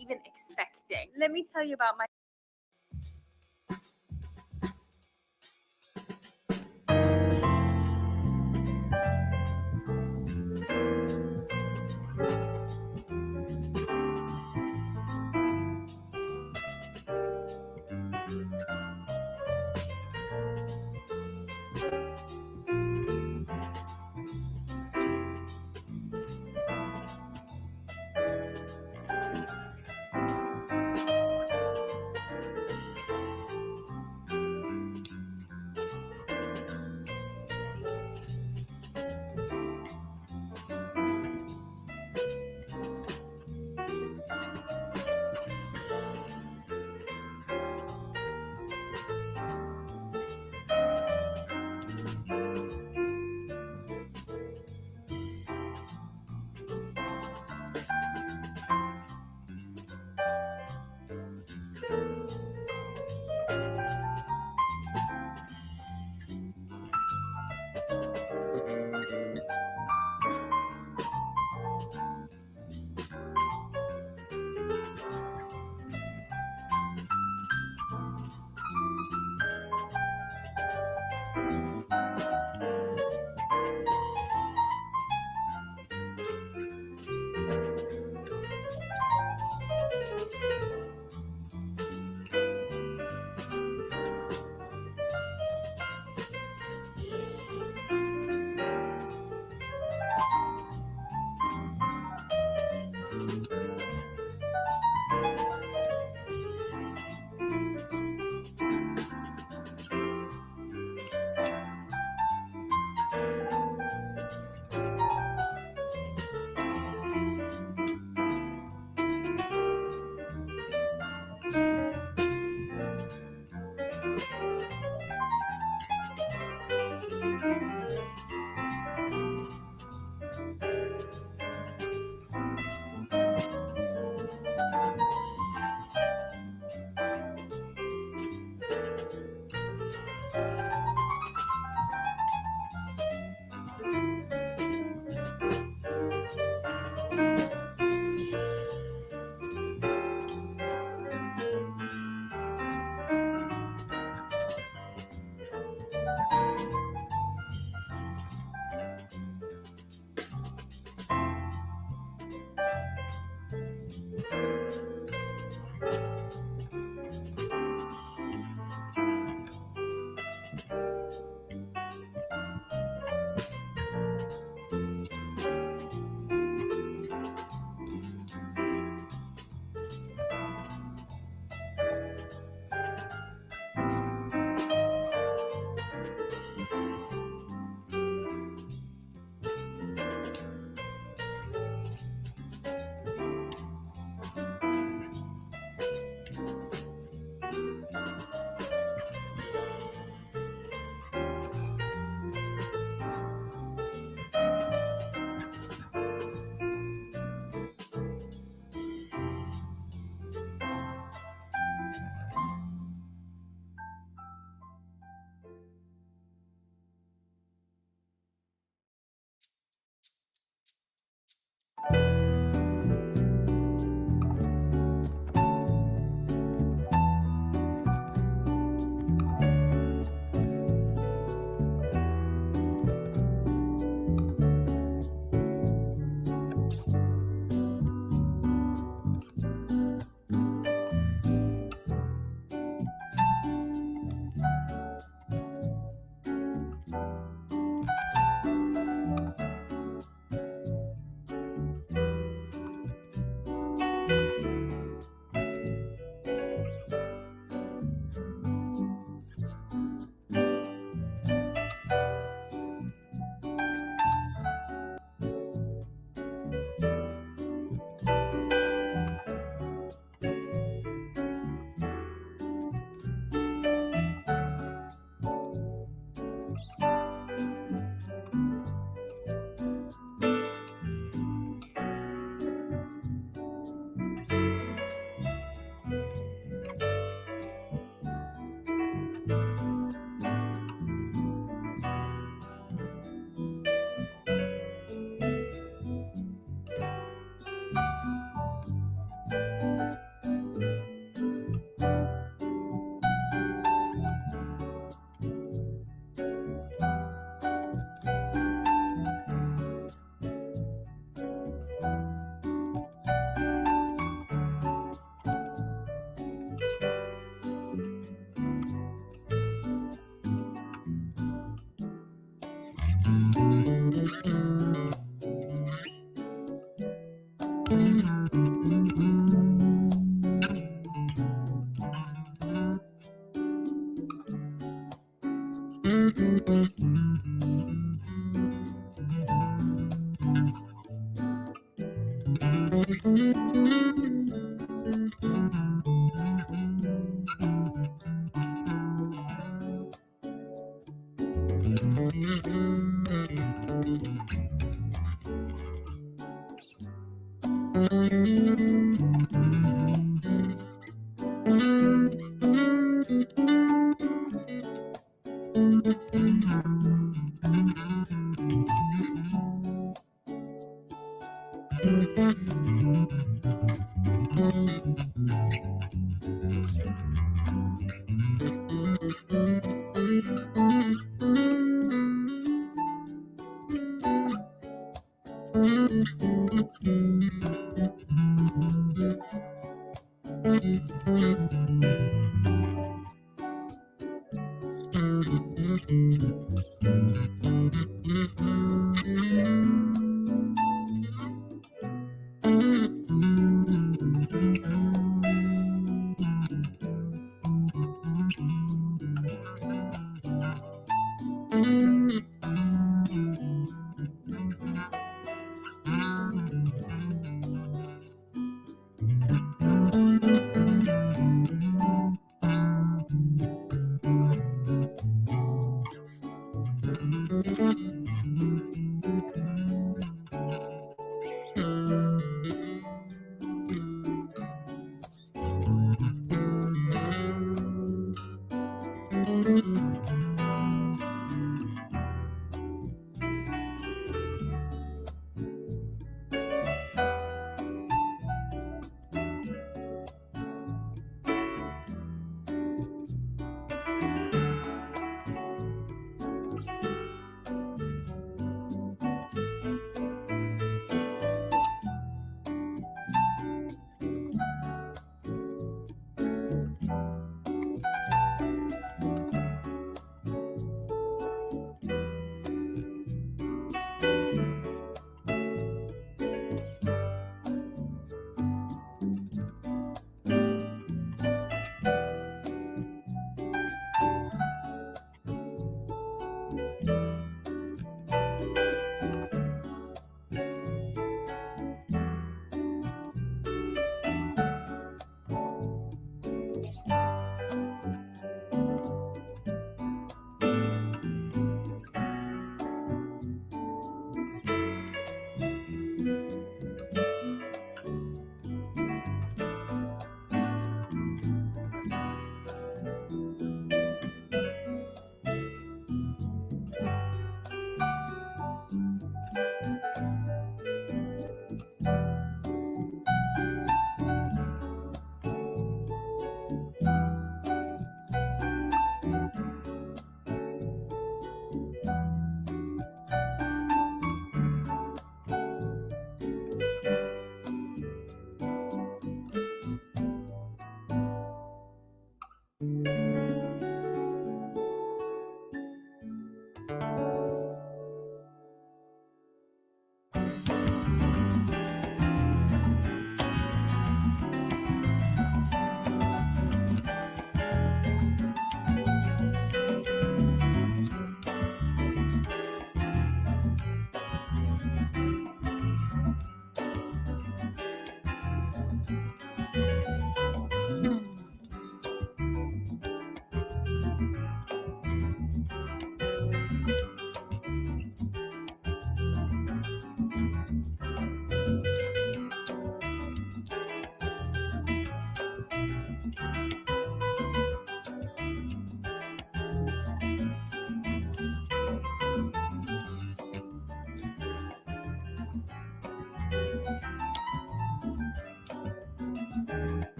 even expecting. Let me tell you about my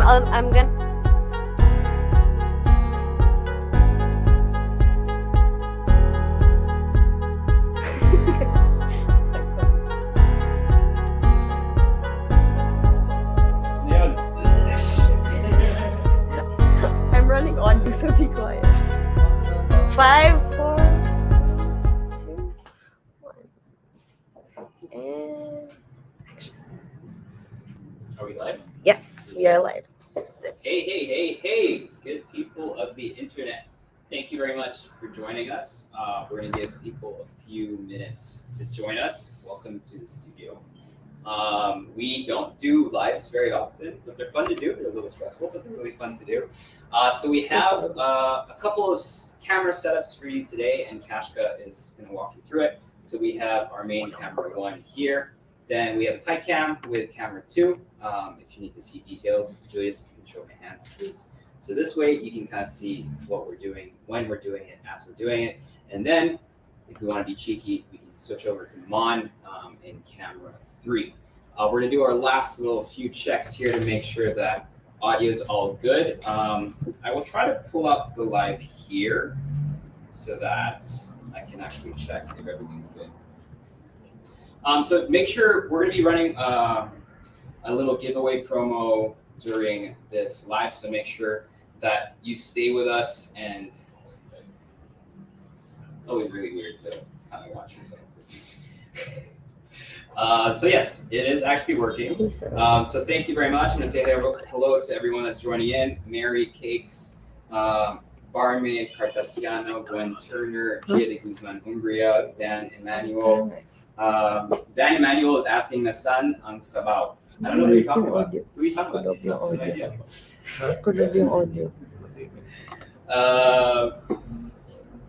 I'm gonna. I'm running on, so be quiet. 5, 4, 2, 1. And Are we live? yes, we are live. Hey, good people of the internet. Thank you very much for joining us. We're going to give people a few minutes to join us. Welcome to the studio. We don't do lives very often, but they're fun to do. They're a little stressful, but they're really fun to do. So we have a couple of camera setups for you today, and Kashka is going to walk you through it. So we have our main camera 1 here. Then we have a tight cam with camera 2. If you need to see details, Julius, you can show my hands, please. So this way you can kind of see what we're doing, when we're doing it, as we're doing it. And then if we want to be cheeky, we can switch over to Mon in camera 3. We're going to do our last little few checks here to make sure that audio is all good. I will try to pull up the live here so that I can actually check if everything's good. So make sure we're going to be running a little giveaway promo during this live. So make sure that you stay with us, and it's always really weird to kind of watch yourself. So yes, it is actually working. So thank you very much. I'm going to say hello to everyone that's joining in. Mary Cakes, Barme Cartasiano, Gwen Turner, Gia de Guzman Umbria, Dan Emmanuel. Dan Emmanuel is asking the son ang sabaw. I don't know what you're talking about. What are you talking about? Could have been audio.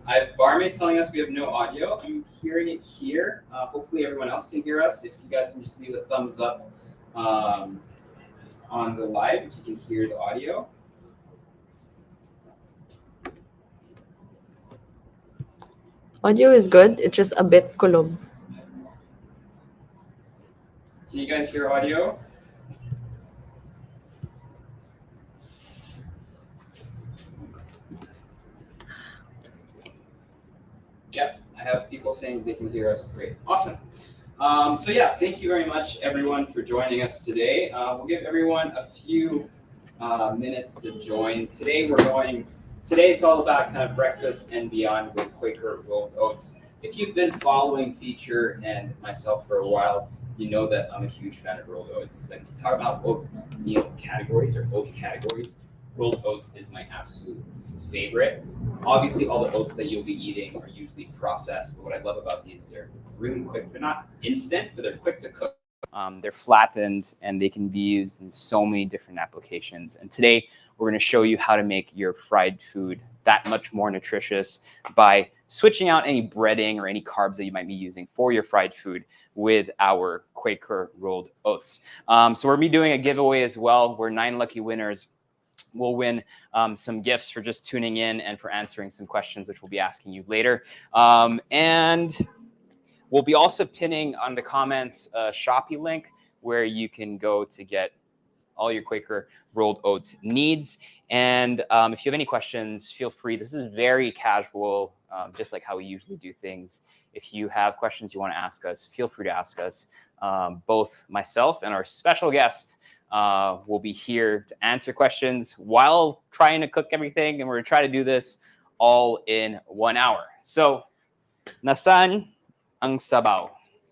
I have Barme telling us we have no audio. I'm hearing it here. Hopefully everyone else can hear us. If you guys can just leave a thumbs up on the live, if you can hear the audio. Audio is good. It's just a bit kulog. Can you guys hear audio? Yep, I have people saying they can hear us. Great, awesome. So yeah, thank you very much, everyone, for joining us today. We'll give everyone a few minutes to join. Today it's all about kind of breakfast and beyond with Quaker rolled oats. If you've been following Feature and myself for a while, you know that I'm a huge fan of rolled oats. Like, if you talk about oatmeal categories or oat categories, rolled oats is my absolute favorite. Obviously, all the oats that you'll be eating are usually processed, but what I love about these, they're really quick. They're not instant, but they're quick to cook. They're flattened, and they can be used in so many different applications. And today, we're going to show you how to make your fried food that much more nutritious by switching out any breading or any carbs that you might be using for your fried food with our Quaker rolled oats. So we're going to be doing a giveaway as well, where 9 lucky winners will win some gifts for just tuning in and for answering some questions, which we'll be asking you later. And we'll be also pinning on the comments a Shopee link where you can go to get all your Quaker rolled oats needs. And if you have any questions, feel free. This is very casual, just like how we usually do things. If you have questions you want to ask us, feel free to ask us. Both myself and our special guest will be here to answer questions while trying to cook everything. And we're going to try to do this all in 1 hour. So, nasaan ang sabaw?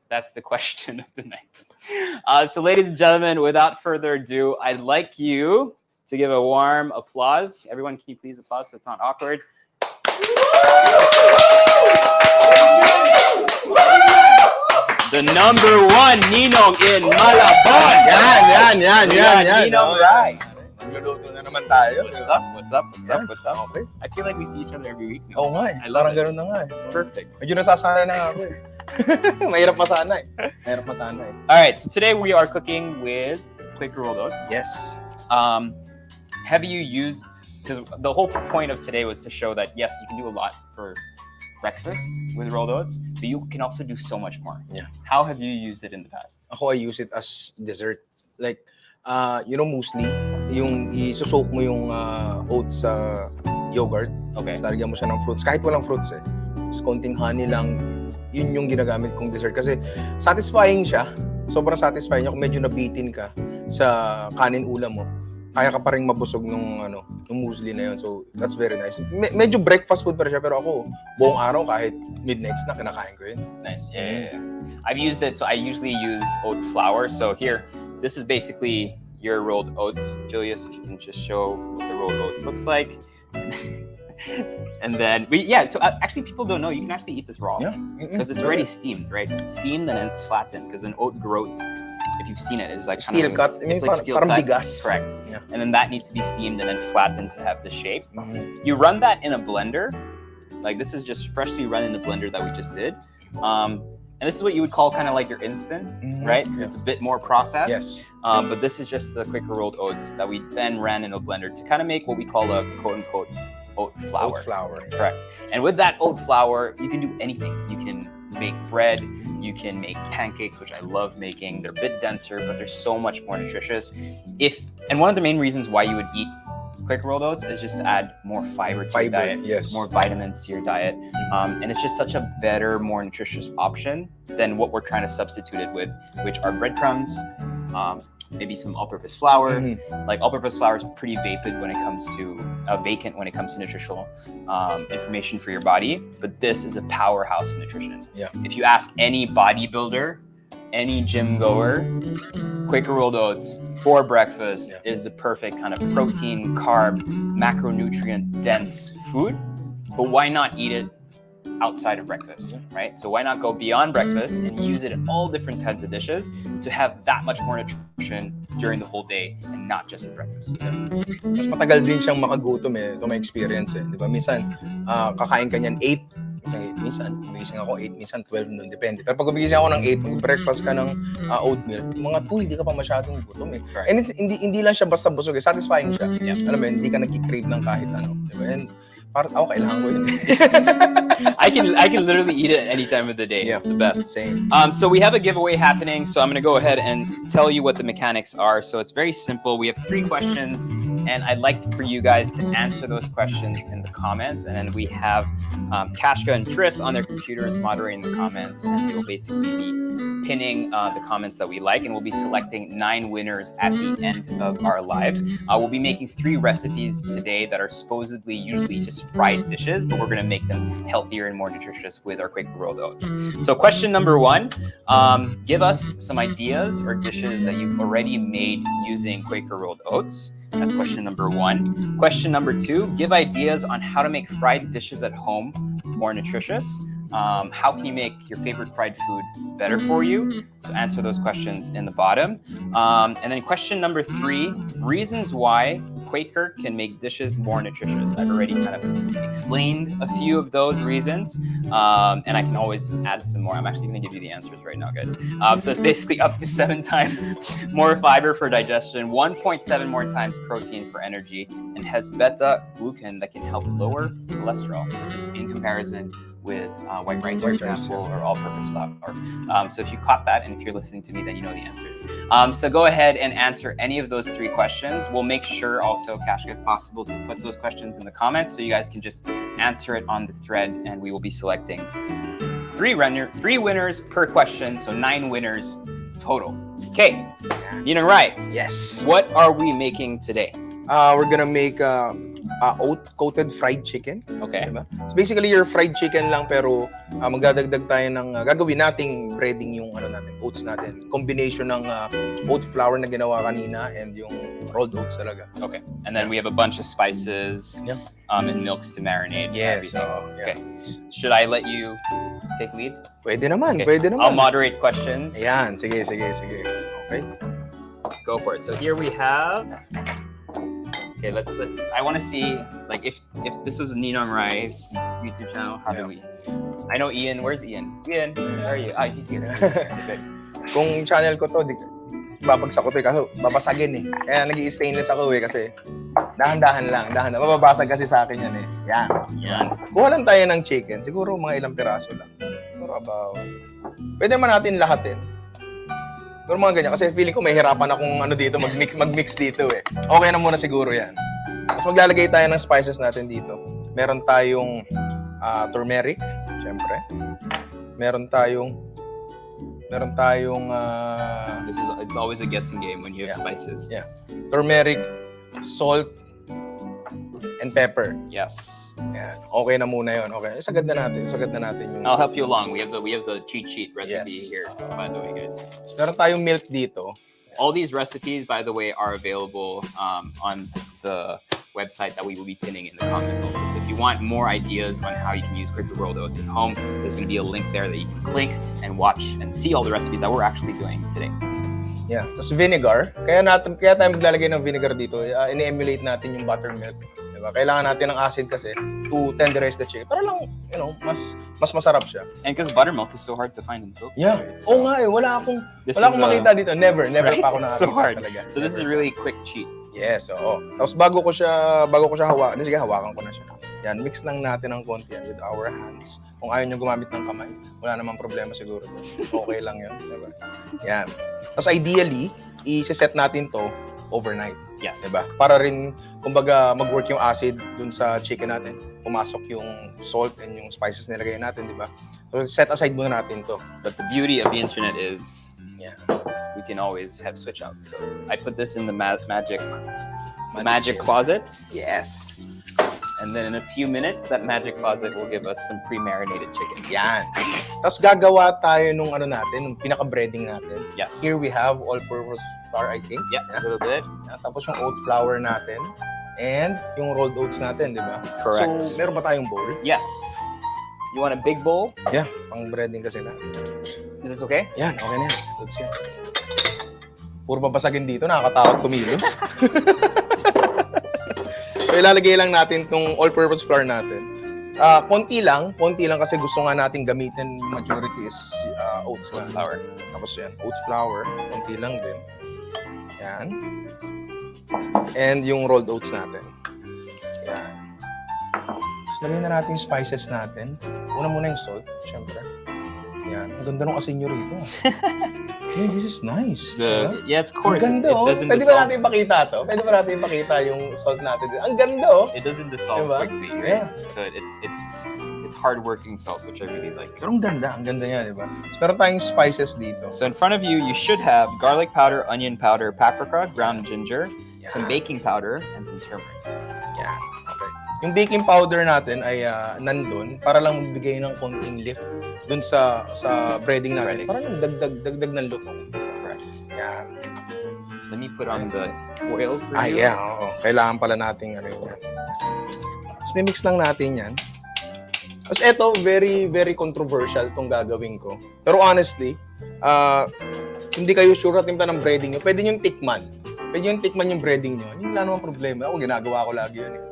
That's the question of the night. So ladies and gentlemen, without further ado, I'd like you to give a warm applause. Everyone, can you please applaud so it's not awkward? The #1 Ninong in Malabon. Yan. Ninong Rai. Magluluto na naman tayo. What's up? Okay. I feel like we see each other every week now. Oo nga eh. I love Parang it. ganun na nga eh. It's perfect. Medyo nasasanay na nga ako eh. Mahirap masana eh. All right, so today we are cooking with Quaker rolled oats. Yes. Have you used, because the whole point of today was to show that, yes, you can do a lot for breakfast with rolled oats, but you can also do so much more. Yeah. How have you used it in the past? Ako, I use it as dessert. Like, muesli. yung isusok mo yung oats sa yogurt. Okay. Tapos lalagyan mo siya ng fruits. Kahit walang fruits eh. Tapos konting honey lang. Yun yung ginagamit kong dessert. Kasi satisfying siya. Sobrang satisfying niya kung medyo nabitin ka sa kanin ulam mo. Kaya ka pa rin mabusog nung muesli na yun. So, that's very nice. Medyo breakfast food pa rin siya. Pero ako, buong araw kahit midnights na kinakain ko yun. Nice. Yeah. I've used it. So I usually use oat flour. So here, this is basically your rolled oats. Julius, if you can just show what the rolled oats looks like. And then, so actually people don't know, you can actually eat this raw. Yeah. Because it's already steamed, right? It's steamed and then it's flattened. Because an oat groat, if you've seen it, is like steel cut. It's like steel parang cut. bigas. Correct. Yeah. And then that needs to be steamed and then flattened to have the shape. You run that in a blender. Like this is just freshly run in the blender that we just did. And this is what you would call kind of like your instant, right? Because it's a bit more processed. Yes. But this is just the Quaker rolled oats that we then ran in a blender to kind of make what we call a quote-unquote oat flour. Oat flour. Correct. And with that oat flour, you can do anything. You can make bread, you can make pancakes, which I love making. They're a bit denser, but they're so much more nutritious. And one of the main reasons why you would eat Quaker rolled oats is just to add more fiber to your diet, yes. more vitamins to your diet. And it's just such a better, more nutritious option than what we're trying to substitute it with, which are breadcrumbs, maybe some all-purpose flour. Like all-purpose flour is pretty vapid when it comes to vacant when it comes to nutritional information for your body. But this is a powerhouse of nutrition. Yeah. If you ask any bodybuilder, any gym goer, Quaker rolled oats for breakfast is the perfect kind of protein, carb, macronutrient dense food. But why not eat it outside of breakfast, right? So why not go beyond breakfast and use it in all different types of dishes to have that much more nutrition during the whole day and not just at breakfast. Mas matagal din siyang makagutom eh. Ito may experience eh. Di ba? Minsan, kakain ka niyan 8. Minsan, gumising ako 8, minsan 12 nun. Depende. Pero pag gumising ako ng 8, mag-breakfast ka ng oatmeal, mga 2, hindi ka pa masyadong gutom eh. Right. And hindi lang siya basta busog eh. Satisfying siya. Yeah. Alam mo yun, hindi ka nag-crave ng kahit ano. Di ba? And parang ako, kailangan ko yun. I can literally eat it any time of the day. Yeah. It's the best. Same. So we have a giveaway happening. So I'm going to go ahead and tell you what the mechanics are. So it's very simple. We have 3 questions, and I'd like for you guys to answer those questions in the comments. And then we have Kashka and Tris on their computers moderating the comments, and we will basically be pinning the comments that we like, and we'll be selecting 9 winners at the end of our live. We'll be making 3 recipes today that are supposedly usually just fried dishes, but we're going to make them healthier and more nutritious with our Quaker rolled oats. So question number 1, give us some ideas or dishes that you've already made using Quaker rolled oats. That's question number 1. Question number 2, give ideas on how to make fried dishes at home more nutritious. How can you make your favorite fried food better for you? So answer those questions in the bottom. And then question number 3, reasons why Quaker can make dishes more nutritious. I've already kind of explained a few of those reasons, and I can always add some more. I'm actually going to give you the answers right now, guys. So it's basically up to 7 times more fiber for digestion, 1.7 more times protein for energy, and has beta-glucan that can help lower cholesterol. This is in comparison with white rice, for example, or all-purpose flour. So if you caught that, and if you're listening to me, then you know the answers. So go ahead and answer any of those 3 questions. We'll make sure also, Kashka, if possible, to put those questions in the comments so you guys can just answer it on the thread, and we will be selecting 3 winners per question, so 9 winners total. Okay, Ninang Rai. Yes. What are we making today? We're gonna make oat-coated fried chicken. Okay. Diba? So basically, your fried chicken lang, pero magdadagdag tayo ng gagawin nating breading yung oats natin. Combination ng oat flour na ginawa kanina and yung rolled oats talaga. Okay. And then we have a bunch of spices and milks to marinate. Yes. Okay. Should I let you take lead? Pwede naman, Okay. pwede naman. I'll moderate questions. Ayan, sige. Okay. Go for it. So here we have. Okay, let's. I want to see, like, if this was Ninong Rai's YouTube channel, how do we? I know Ian. Where's Ian? Ian, where are you? Ah, he's here. Okay. Kung channel ko to, babagsak ko to kaso babasagin eh. Kaya nag-i-stainless ako kasi dahan-dahan lang. Mababasag kasi sa akin yan eh. Yan. Kuha lang tayo ng chicken. Siguro mga ilang piraso lang. Siguro about. Pwede naman natin lahatin. Pero mga ganyan. Kasi feeling ko may hirapan akong dito, mag-mix dito eh. Okay na muna siguro yan. Tapos maglalagay tayo ng spices natin dito. Meron tayong turmeric, syempre. Meron tayong It's always a guessing game when you have spices. Yeah. Turmeric, salt, and pepper. Yes. Yan. Okay na muna yun. Okay. Sagad na natin yung... I'll help you along. We have the cheat sheet recipe Yes. here, by the way, guys. Meron tayong milk dito. All these recipes, by the way, are available on the website that we will be pinning in the comments also. So if you want more ideas on how you can use Quaker rolled oats at home, there's going to be a link there that you can click and watch and see all the recipes that we're actually doing today. Yeah. Tapos vinegar. Kaya tayo maglalagay ng vinegar dito. Ini-emulate natin yung buttermilk. Diba? Kailangan natin ng acid kasi to tenderize the chicken. Para lang, mas masarap siya. And because buttermilk is so hard to find in the Philippines. Yeah. Right? Oo nga eh. Wala akong makita dito. Never right? pa ako nakakita so hard. talaga. So this is a really quick cheat. Yes, oo. Tapos bago ko siya hawakan, sige, hawakan ko na siya. Yan, mix lang natin ng konti yan with our hands. Kung ayaw nyo gumamit ng kamay, wala namang problema siguro. Okay lang yun. Diba? Yan. Tapos ideally, i-set natin to overnight. Yes. Diba? Para rin, kumbaga, mag-work yung acid dun sa chicken natin. Pumasok yung salt and yung spices nilagay natin, diba? So set aside muna natin to. But the beauty of the internet is Yeah. we can always have switch outs. So I put this in the magic Magic closet, Yes. and then in a few minutes, that magic closet will give us some pre-marinated chicken. Yan. Tapos gagawa tayo nung nung pinaka-breading natin. Yes. Here we have all-purpose flour, I think. Yeah, a little bit. Tapos yung oat flour natin. And yung rolled oats natin, di ba? Correct. So, meron ba tayong bowl? Yes. You want a big bowl? Yeah, pang breading kasi na. Is this okay? Yan, okay na yan. That's yan. Puro babasagin dito, nakakatakot kumilos. So, ilalagay lang natin tong all-purpose flour natin. Konti lang kasi gusto nga natin gamitin majority is oats flour. Tapos yan, oats flour, konti lang din. Yan. And yung rolled oats natin. Yan. Tapos lagyan na natin yung spices natin. Una muna yung salt, syempre. Yan. Ang ganda ng asin nyo rito. Hey, this is nice. Yeah, it's coarse. Ang ganda, It doesn't Pwede ba dissolve. natin ipakita to? Pwede ba natin ipakita yung salt natin? Ang ganda, oh. It doesn't dissolve Diba? quickly. Yeah. So it's hard-working salt, which I really like. Pero ang ganda niya, di ba? So, meron tayong spices dito. So in front of you, you should have garlic powder, onion powder, paprika, ground ginger, Yan. some baking powder, and some turmeric. Yan. Okay. Yung baking powder natin ay nandun para lang magbigay ng konting lift dun sa breading natin. Breading. Para lang dagdag ng lutong. Correct. Yan. Let me put on the oil for you. Yeah. Oo. Kailangan pala nating yun. Tapos mimix lang natin yan. Tapos eto, very, very controversial itong gagawin ko. Pero honestly, hindi kayo sure at timpa ng breading nyo. Pwede nyo tikman. Pwede nyo tikman yung breading nyo. Yung wala namang problema. Ako, ginagawa ko lagi yun eh.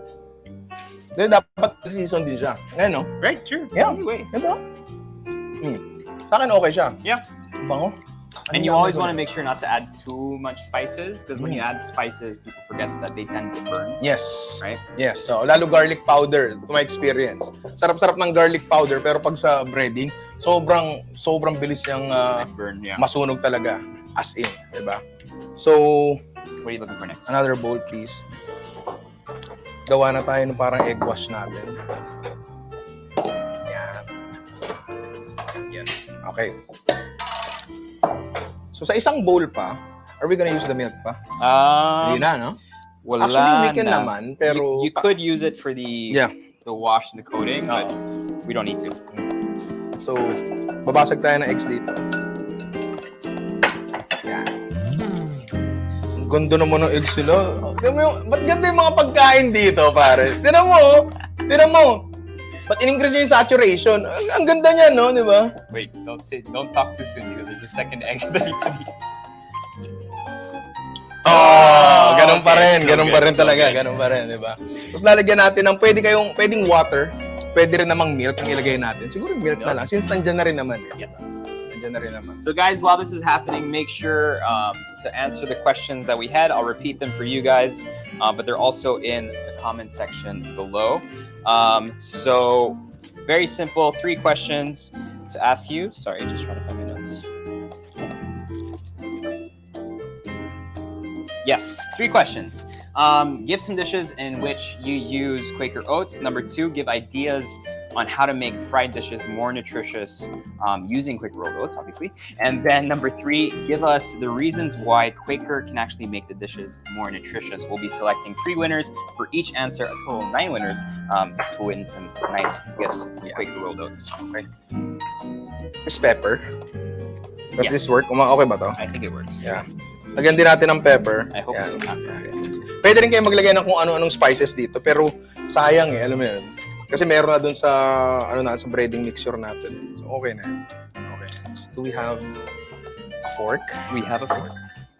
Dahil dapat season din siya. Ngayon, no? Right, sure. It's Yeah. the only way. Diba? Sa akin, okay siya. Yeah. Bango. And you always want to make sure not to add too much spices, because when you add spices, people forget that they tend to burn. Yes. Right? Yes. So, lalo garlic powder, to my experience. Sarap-sarap ng garlic powder, pero pag sa breading, sobrang bilis yung Might burn, yeah. masunog talaga. As in, diba? So, What are you looking for next? another bowl, please. Gawa na tayo ng parang egg wash natin. Yan. Yan. Okay. So, sa isang bowl pa, are we gonna use the milk pa? Hindi na, no? Wala Actually, we can na. naman, pero... You could use it for the wash and the coating, but we don't need to. So, babasag tayo ng eggs dito. Yan. Ang ganda naman ng eggs nila. Ba't ganda yung mga pagkain dito, pare? Tinan mo. Ba't in-increase yung saturation? Ang ganda niya, no? Di ba? Wait, don't talk too soon because there's a second egg that needs to be. Ganun pa okay. rin. Ganun pa rin So talaga. good. Ganun pa rin, di ba? Tapos lalagyan natin ng pwedeng water, pwede rin namang milk ang ilagay natin. Siguro milk na lang. Since nandyan na rin naman. Yes. Nandyan na rin naman. So guys, while this is happening, make sure to answer the questions that we had. I'll repeat them for you guys, but they're also in the comment section below. So very simple, 3 questions to ask you. Sorry, just trying to find my notes. Yes, 3 questions. Give some dishes in which you use Quaker oats. Number 2, give ideas on how to make fried dishes more nutritious using Quaker rolled oats, obviously. And then number 3, give us the reasons why Quaker can actually make the dishes more nutritious. We'll be selecting 3 winners for each answer, a total of 9 winners to win some nice gifts from Quaker rolled oats. Okay. This pepper. Does Yes. this work? Okay ba to? I think it works. Yeah. Lagyan din natin ng pepper. I hope Yan. so. Pwede rin kayo maglagay ng kung ano-anong spices dito, pero sayang alam mo yun. Kasi meron na dun sa, sa breading mixture natin. So, okay na yun. Okay. So, do we have a fork? We have a fork.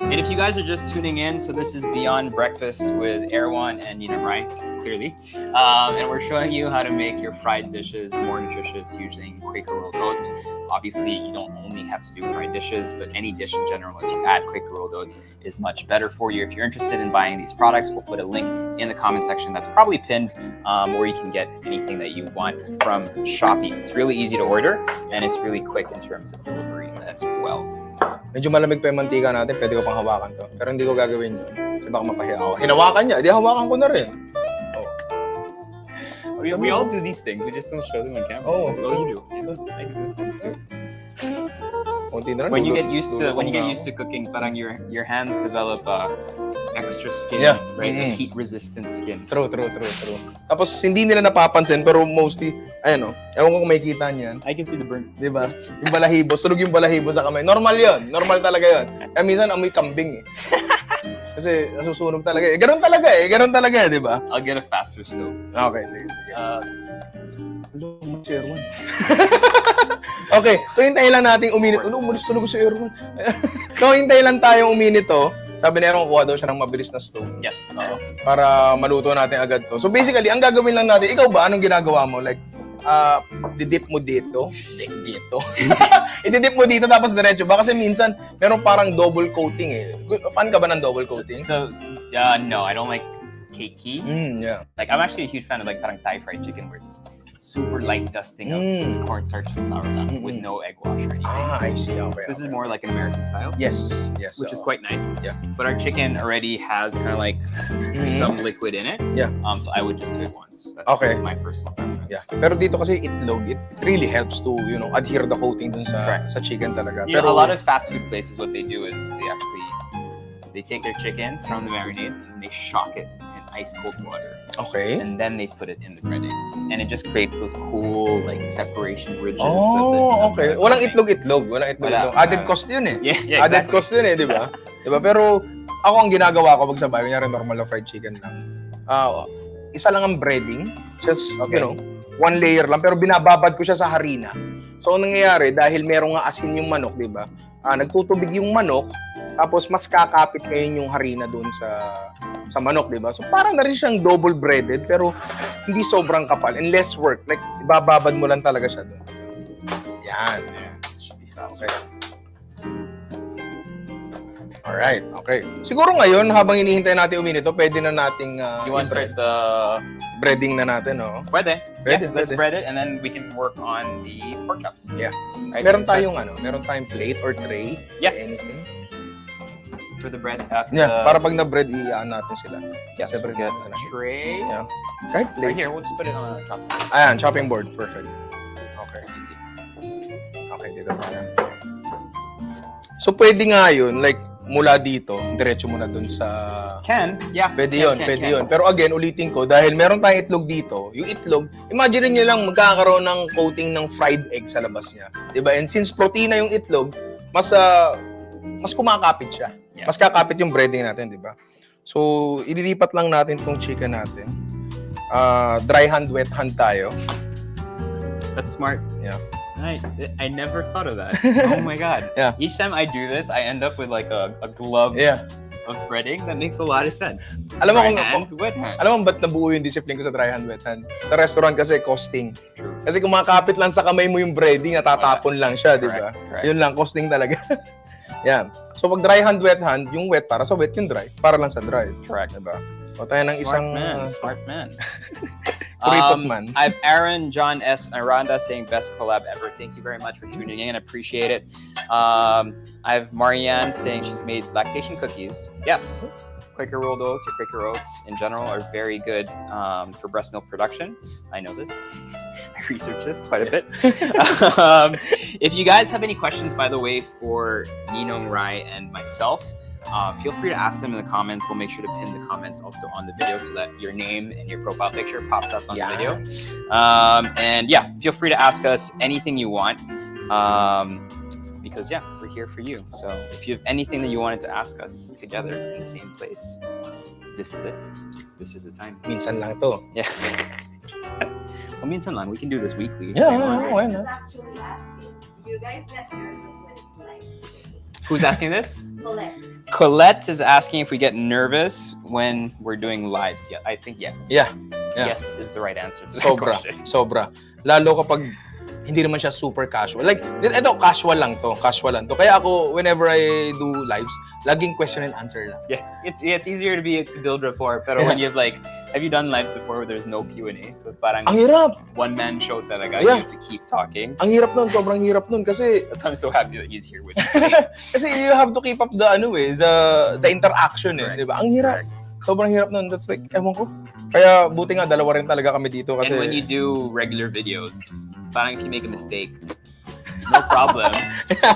And if you guys are just tuning in, so this is Beyond Breakfast with Erwan and Nina Ryan, clearly. And we're showing you how to make your fried dishes more nutritious using Quaker rolled oats. Obviously, you don't only have to do fried dishes, but any dish in general, if you add Quaker rolled oats, is much better for you. If you're interested in buying these products, we'll put a link in the comment section that's probably pinned where you can get anything that you want from Shopee. It's really easy to order, and it's really quick in terms of delivery as well. Medyo malamig pa yung mantika natin, pwede ko pang hawakan to. Pero hindi ko gagawin yun. Kasi baka mapahiya ako. Hinawakan niya, di hawakan ko na rin. We all do these things. We just don't show them on camera. Oh, you do. Yeah, I do. Konti na rin. When you get Dulo used to cooking, parang your hands develop extra skin, Yeah. right? Mm-hmm. Heat resistant skin. True. Tapos hindi nila napapansin, pero mostly, ewan ko kung makikita niyan. I can see the burn. Di ba? Yung balahibo, sunog yung balahibo sa kamay. Normal yun. Normal talaga yun. Kaya minsan amoy kambing eh. Kasi nasusunog talaga eh. Ganun talaga eh, di ba? I'll get a faster stove. Okay, sige. Hello, si Erwan. Okay, so hintayin lang natin uminit. Umalis talaga si Erwan. So hintayin lang tayong uminit to. Sabi ni Erwan, kuha daw siya ng mabilis na stove. Yes. Para maluto natin agad to. So basically, ang gagawin lang natin, ikaw ba, anong ginagawa mo? Like, didip mo dito. Ididip mo dito tapos diretso ba? Kasi minsan, meron parang double coating eh. Fan ka ba ng double coating? So no, I don't like cakey. Yeah. Like I'm actually a huge fan of like parang Thai fried chicken where it's super light dusting of cornstarch and flour with no egg wash or anything. I see. Okay. This is more like an American style. Yes. Which is quite nice. Yeah. But our chicken already has kind of like some liquid in it. Yeah. So I would just do it once. Okay. That's my personal preference. Yeah. Pero dito kasi itlog, it really helps to, adhere the coating dun sa chicken talaga. You Pero know, a lot of fast food places, what they do is they take their chicken from the marinade and they shock it in ice cold water. Okay. And then they put it in the breading. And it just creates those cool like separation ridges. Okay. Walang itlog-itlog. Added cost yun eh. Yeah, Added exactly. cost yun eh, di ba? Pero ako ang ginagawa ko pag sabay, kunyari normal na fried chicken lang. Isa lang ang breading. Just, 1 layer lang. Pero binababad ko siya sa harina. So, ang nangyayari, dahil merong nga asin yung manok, di ba? Nagtutubig yung manok, tapos mas kakapit ngayon yung harina doon sa manok, di ba? So, parang na rin siyang double breaded, pero hindi sobrang kapal and less work. Like, ibababad mo lang talaga siya doon. Yan. Okay. Alright, okay. Siguro ngayon, habang hinihintay natin uminit to, pwede na nating You want to start the breading na natin, no? Pwede. Pwede. Let's bread it and then we can work on the pork chops. Yeah. Right, Meron so tayong plate or tray? Yes. Anything? for the bread. Yeah, para pag na-bread, i-aan natin sila. Yes, Separate we'll get natin a sila. tray. Yeah. Right, Right plate. here, we'll just put it on a chopping board. Ayan, chopping board. Perfect. Okay. Easy. Okay, dito tayo. So, pwede nga yun, like, mula dito, diretso mo na dun sa... Yeah. Pwede yun. Pero again, ulitin ko, dahil meron tayong itlog dito, yung itlog, imagine nyo lang magkakaroon ng coating ng fried egg sa labas niya. Diba? And since protina yung itlog, mas kumakapit siya. Yeah. Mas kakapit yung breading natin, diba? So, ililipat lang natin tong chicken natin. Dry hand, wet hand tayo. That's smart. Yeah. I never thought of that. Oh my god. Yeah. Each time I do this, I end up with like a glove Yeah. of breading. That makes a lot of sense. Alam mo Dry kung hand, wet hand. Alam mo ba't nabuo yung discipline ko sa dry hand, wet hand? Sa restaurant kasi costing. True. Kasi kumakapit lang sa kamay mo yung breading, natatapon lang siya, di ba? Correct. Yun lang, costing talaga. Yeah. So pag dry hand, wet hand, yung wet para sa wet, yung dry. Para lang sa dry. Correct. Diba? O tayo ng isang Smart man. Kuritot man. I have Aaron, John S. Aranda saying best collab ever. Thank you very much for tuning in. Appreciate it. I have Marianne saying she's made lactation cookies. Yes. Quaker rolled oats or Quaker oats in general are very good for breast milk production. I know this. I researched this quite a bit. If you guys have any questions, by the way, for Ninong Rai and myself, feel free to ask them in the comments. We'll make sure to pin the comments also on the video so that your name and your profile picture pops up on the video. And yeah, feel free to ask us anything you want. Because yeah, we're here for you. So if you have anything that you wanted to ask us together in the same place, this is it. This is the time. Minsan lang to. Yeah. Well, minsan lang. We can do this weekly. Yeah, Colette why is not? actually asking, you guys get nervous when it's live? Who's asking this? Colette. Colette is asking if we get nervous when we're doing lives. Yeah, I think yes. Yeah. Yes is the right answer to that Sobra. question. Sobra. Lalo kapag hindi naman siya super casual. Like, ito, casual lang to. Casual lang to. Kaya ako, whenever I do lives, laging question and answer lang. Yeah, it's easier to build rapport. Pero when you have you done lives before where there's no Q&A? So it's parang Ang hirap! one-man show talaga. Yeah. You have to keep talking. Ang hirap nun. Sobrang hirap nun. Kasi, That's why I'm so happy that he's here with me. kasi you have to keep up the, the interaction Correct. Di ba? Ang hirap. Correct. Sobrang hirap nun. That's like, ewan ko. Kaya, buti nga, dalawa rin talaga kami dito. Kasi, And when you do regular videos, parang if you make a mistake, no problem.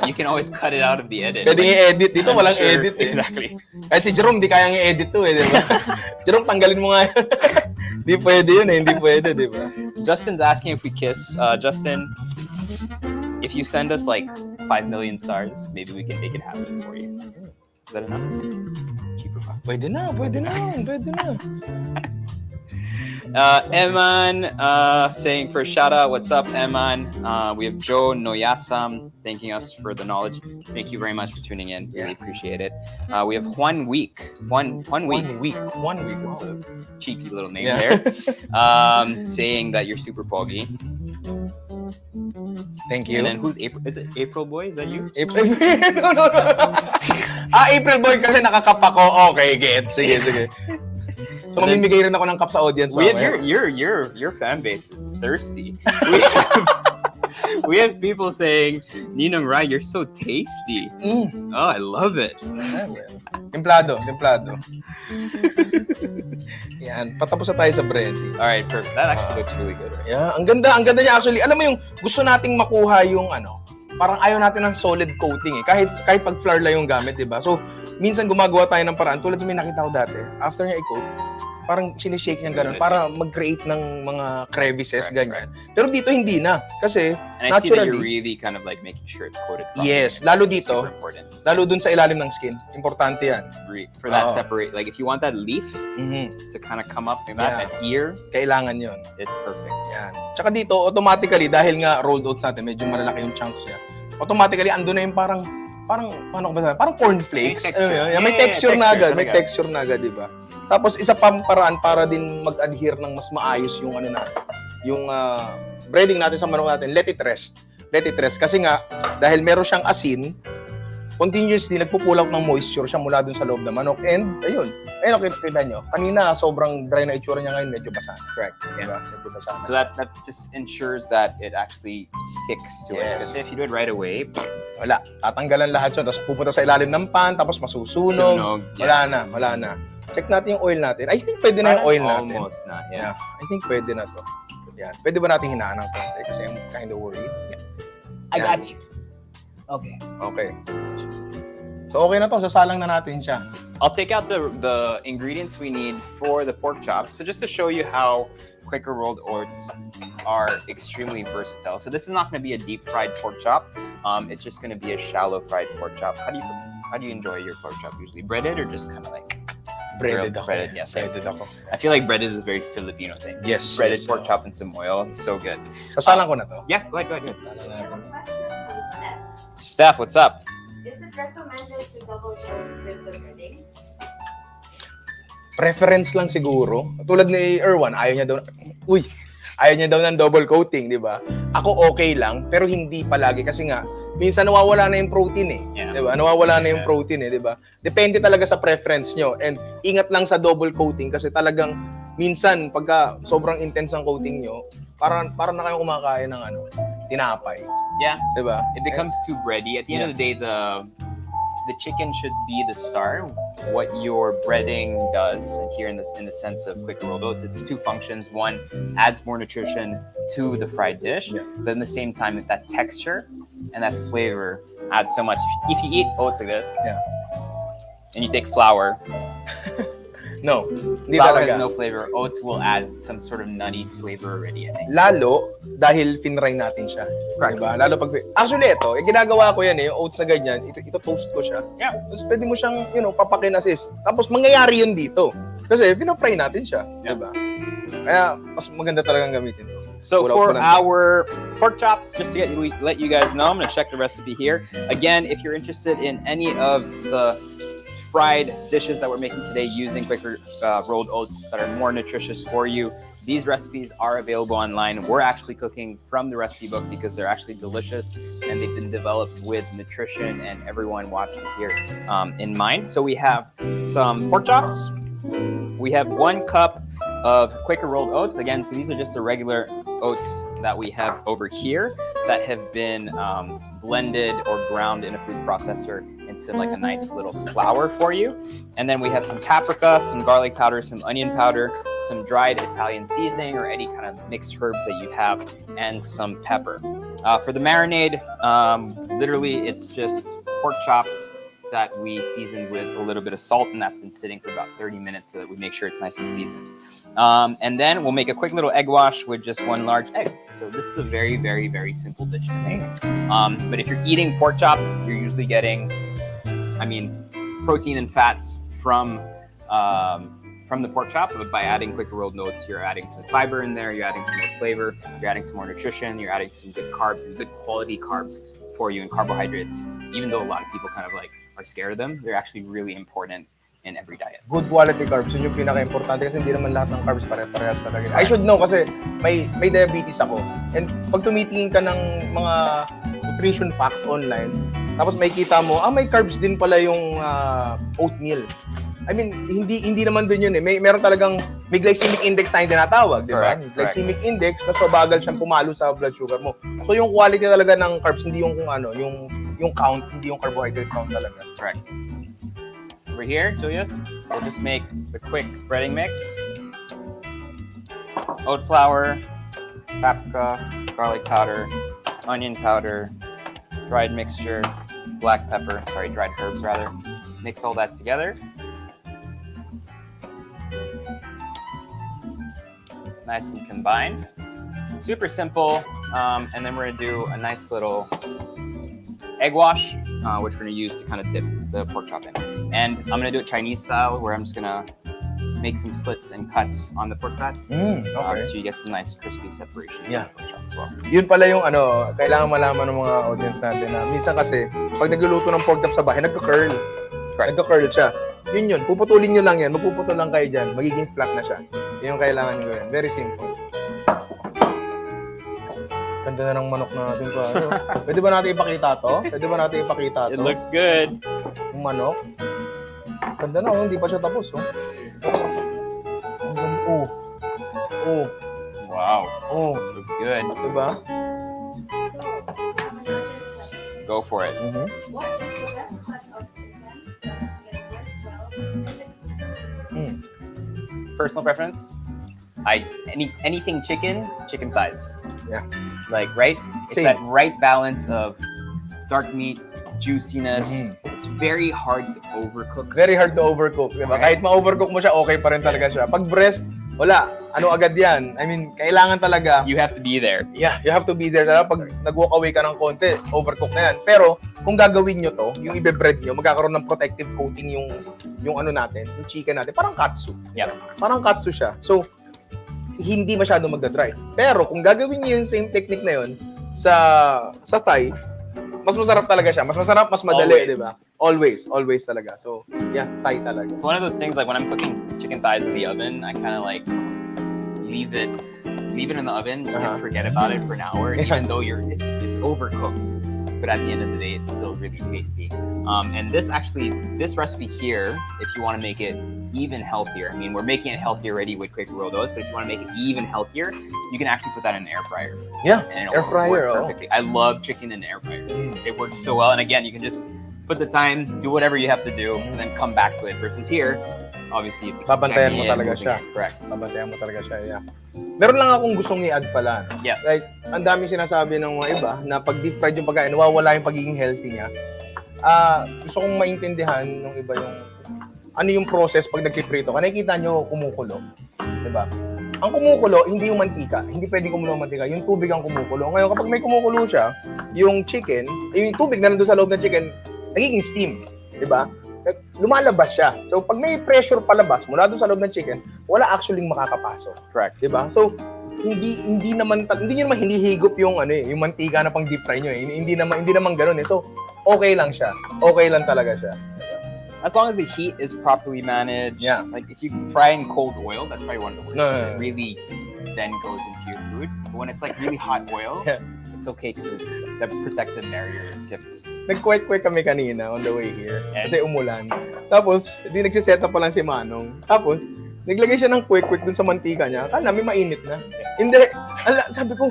You can always cut it out of the edit. pwede i-edit. Dito, I'm walang sure- edit eh. Exactly. Kahit si Jerome, di kayang i-edit to eh, di ba? Jerome, tanggalin mo nga yun. Di pwede yun eh, hindi pwede, di ba? Justin's asking if we kiss. Justin, if you send us like 5 million stars, maybe we can make it happen for you. Is that enough? Cheaper pa. Pwede na. Eman saying for shout out, what's up, Eman? We have Joe Noyasam thanking us for the knowledge. Thank you very much for tuning in. Really appreciate it. We have Juan Week. One week. 1 week. It's a cheeky little name Yeah. there. Saying that you're super poggy. Thank you. And then who's April? Is it April Boy? Is that you? April no. April Boy kasi nakakap ako. Okay, get. Sige. So And then- mamimigay rin ako ng cup sa audience. We have mamaya. your fan base is thirsty. We have people saying, Ninong Rai, you're so tasty. Oh, I love it. Templado. Yan, patapos na tayo sa brandy. All right, perfect. That actually looks really good. Right? Yeah, ang ganda niya actually. Alam mo yung gusto nating makuha yung parang ayaw natin ng solid coating eh. Kahit pag flour lang yung gamit, 'di ba? So, minsan gumagawa tayo ng paraan tulad sa may nakita ko dati. After niya i-coat, parang sinishake niya ganun para mag-create ng mga crevices ganyan. Pero dito hindi na kasi And I see that you're naturally really kind of like making sure it's coated properly. yes, lalo dito, Super important. lalo dun sa ilalim ng skin. Importante 'yan. For that Oo. separate, like if you want that leaf to kind of come up like that, that ear, Kailangan 'yon. it's perfect. Yan. Tsaka dito, automatically, dahil nga rolled oats natin, medyo malalaki yung chunks niya. Automatically, ando na yung parang, paano ko ba sabi? Parang cornflakes. May texture. May Yeah, texture na agad. May talaga. texture na agad, di ba? Tapos, isa pang paraan para din mag-adhere ng mas maayos yung yung breading natin sa manok natin. Let it rest. Kasi nga, dahil meron siyang asin, continuously nagpo-pull out ng moisture siya mula dun sa loob ng manok. And, ayun, kita nyo. Kanina, sobrang dry na itsura niya ngayon, medyo basa. Correct. Diba? Medyo basa. So that just ensures that it actually sticks to it. Yes. Because if you do it right away, Wala. Tatanggalan lahat siya. Tapos pupunta sa ilalim ng pan. Tapos masusunog. sunog. Wala na. Check natin yung oil natin. I think pwede na yung oil natin. Almost na, yeah. I think pwede na to. Yan. Pwede ba natin hinaan ng konti? Kasi I'm kind of worried. I Yan. got you. Okay. Okay. So okay na to. Sasalang na natin siya. I'll take out the ingredients we need for the pork chop. So just to show you how Quaker rolled oats are extremely versatile. So this is not going to be a deep fried pork chop. It's just going to be a shallow fried pork chop. How do you enjoy your pork chop usually? Breaded or just kind of like Breaded grilled? ako. Breaded, yes. Breaded ako. I feel like breaded is a very Filipino thing. Yes, Breaded yes, pork oo. chop and some oil. It's so good. Sasalang ko na to. Yeah, go ahead. Sasalang na ako. Steph, what's up? Is it recommended to double dose with the breading? Preference lang siguro. Tulad ni Erwan, ayaw niya daw ng double coating, di ba? Ako okay lang, pero hindi palagi kasi nga minsan nawawala na yung protein eh. Yeah. Di ba? Nawawala na yung Yeah. protein eh, di ba? Depende talaga sa preference nyo. And ingat lang sa double coating kasi talagang minsan pagka sobrang intense ang coating nyo, parang na kayong kumakain ng tinapay. Yeah. Di ba? It becomes too bready. At the end of the day, the chicken should be the star. What your breading does, and here in the sense of Quaker rolled oats, it's two functions. One, adds more nutrition to the fried dish, but at the same time, that texture and that flavor adds so much. If you eat oats like this, and you take flour, No, hindi flour talaga. has no flavor. Oats will add some sort of nutty flavor already, I think. Lalo dahil finry natin siya. Correct. Diba? Lalo pag actually ginagawa ko yan yung oats na ganyan, ito toast ko siya. Yeah. Tapos pwede mo siyang, papakinasis. Tapos mangyayari yun dito. Kasi pinafry natin siya, Yeah. 'di ba? Kaya mas maganda talagang gamitin to. So Wala for pa lang. our pork chops, just to let you guys know, I'm going to check the recipe here. Again, if you're interested in any of the fried dishes that we're making today using Quaker rolled oats that are more nutritious for you, these recipes are available online. We're actually cooking from the recipe book because they're actually delicious and they've been developed with nutrition and everyone watching here in mind. So we have some pork chops. We have 1 cup of Quaker rolled oats. Again, so these are just the regular oats that we have over here that have been blended or ground in a food processor into like a nice little flour for you. And then we have some paprika, some garlic powder, some onion powder, some dried Italian seasoning or any kind of mixed herbs that you have, and some pepper. For the marinade, literally it's just pork chops that we seasoned with a little bit of salt, and that's been sitting for about 30 minutes so that we make sure it's nice and seasoned. And then we'll make a quick little egg wash with just 1 large egg. So this is a very, very, very simple dish to make. But if you're eating pork chop, you're usually getting, protein and fats from the pork chop. But by adding Quaker rolled oats, you're adding some fiber in there, you're adding some more flavor, you're adding some more nutrition, you're adding some good carbs and good quality carbs for you and carbohydrates. Even though a lot of people kind of are scared of them, they're actually really important in every diet. Good quality carbs, yun yung pinaka-importante kasi hindi naman lahat ng carbs pare-parehas talaga. I should know kasi may diabetes ako. And pag tumitingin ka ng mga nutrition facts online, tapos makikita mo, may carbs din pala yung oatmeal. Hindi naman dun yun eh. Meron talagang may glycemic index na yung tinatawag, di ba? Correct. Glycemic index, mas mabagal siyang pumalo sa blood sugar mo. So yung quality talaga ng carbs, hindi yung yung count, hindi yung carbohydrate count talaga. Correct. Over here, Julius, we'll just make the quick breading mix. Oat flour, paprika, garlic powder, onion powder, dried mixture, dried herbs rather. Mix all that together. Nice and combined. Super simple. And then we're gonna do a nice little egg wash, which we're gonna use to kind of dip the pork chop in. And I'm gonna do it Chinese style, where I'm just gonna make some slits and cuts on the pork fat, Okay. so you get some nice crispy separation in Yeah. the pork chop as well. Yun pala yung kailangan malaman ng mga audience natin na minsan kasi pag nagluluto ng pork chop sa bahay, nagka-curl. Correct. Nagka-curl siya. Yun. Puputulin nyo lang yan. Magpuputol lang kayo dyan. Magiging flat na siya. Yun yung kailangan nyo gawin. Very simple. Ganda na ng manok natin pa. Pwede ba natin ipakita to? It looks good. Yung manok. Ganda na, hindi pa siya tapos. Ang ganda. Wow, looks good. Diba? Go for it. Personal preference? Anything chicken thighs. Yeah. Right? It's Same. that right balance of dark meat, juiciness. It's very hard to overcook. Very hard to overcook, diba? Okay. Kahit ma-overcook mo siya, okay pa rin talaga siya. Pag breast, wala. Agad yan. Kailangan talaga. You have to be there. Yeah, you have to be there. Talaga pag nag-walk away ka ng konti, overcook na yan. Pero, kung gagawin nyo to, yung ibe-bread nyo, magkakaroon ng protective coating yung natin, yung chicken natin. Parang katsu. Yeah. Parang katsu siya. So, hindi masyado magda-dry. Pero, kung gagawin nyo yung same technique na yun sa Thai, mas masarap talaga siya. Mas masarap, mas madali, Always. di ba? Always talaga. So, yeah, Thai talaga. It's one of those things, like when I'm cooking chicken thighs in the oven, I kind of leave it in the oven and forget about it for an hour, even though it's overcooked. but at the end of the day, it's still really tasty. And this recipe here, if you want to make it even healthier, I mean, we're making it healthy already with Quaker rolled oats, but if you want to make it even healthier, you can actually put that in an air fryer. Yeah, And air it'll fryer, work oh. perfectly. I love chicken in an air fryer. It works so well. And again, you can just put the time, do whatever you have to do, and then come back to it. Versus here, obviously, you have to keep Babantayan mo checking in, talaga moving siya. it. Correct. Sabantayan mo talaga siya, yeah. Meron lang akong gustong i-add pala. No? Yes. Like, ang daming sinasabi ng mga iba na pag deep fried yung pagkain, nawawala yung pagiging healthy niya. Gusto kong maintindihan ng iba yung ano yung process pag nagpiprito. Kaya nakikita nyo kumukulo. Diba? Ang kumukulo, hindi yung mantika. Hindi pwedeng kumulo ang mantika. Yung tubig ang kumukulo. Ngayon, kapag may kumukulo siya, yung chicken, yung tubig na nandun sa loob ng chicken, nagiging steam. Diba? Lumalabas siya. So, pag may pressure palabas mula doon sa loob ng chicken, wala actually makakapasok. Correct. Diba? So, hindi nyo naman hinihigop yung yung mantika na pang deep fry nyo eh. Hindi naman ganoon eh. So, okay lang siya. Okay lang talaga siya. As long as the heat is properly managed. Yeah. Like if you fry in cold oil, that's probably one of the worst. No. It really then goes into your food. But when it's like really hot oil, Yeah. it's okay because the protective barrier is skipped. Nag-quick kami kanina on the way here. And- Kasi umulan. Tapos, hindi nagsiset up pa lang si Manong. Tapos, naglagay siya ng quick dun sa mantika niya. Akala namin mainit na. Hindi. Sabi ko,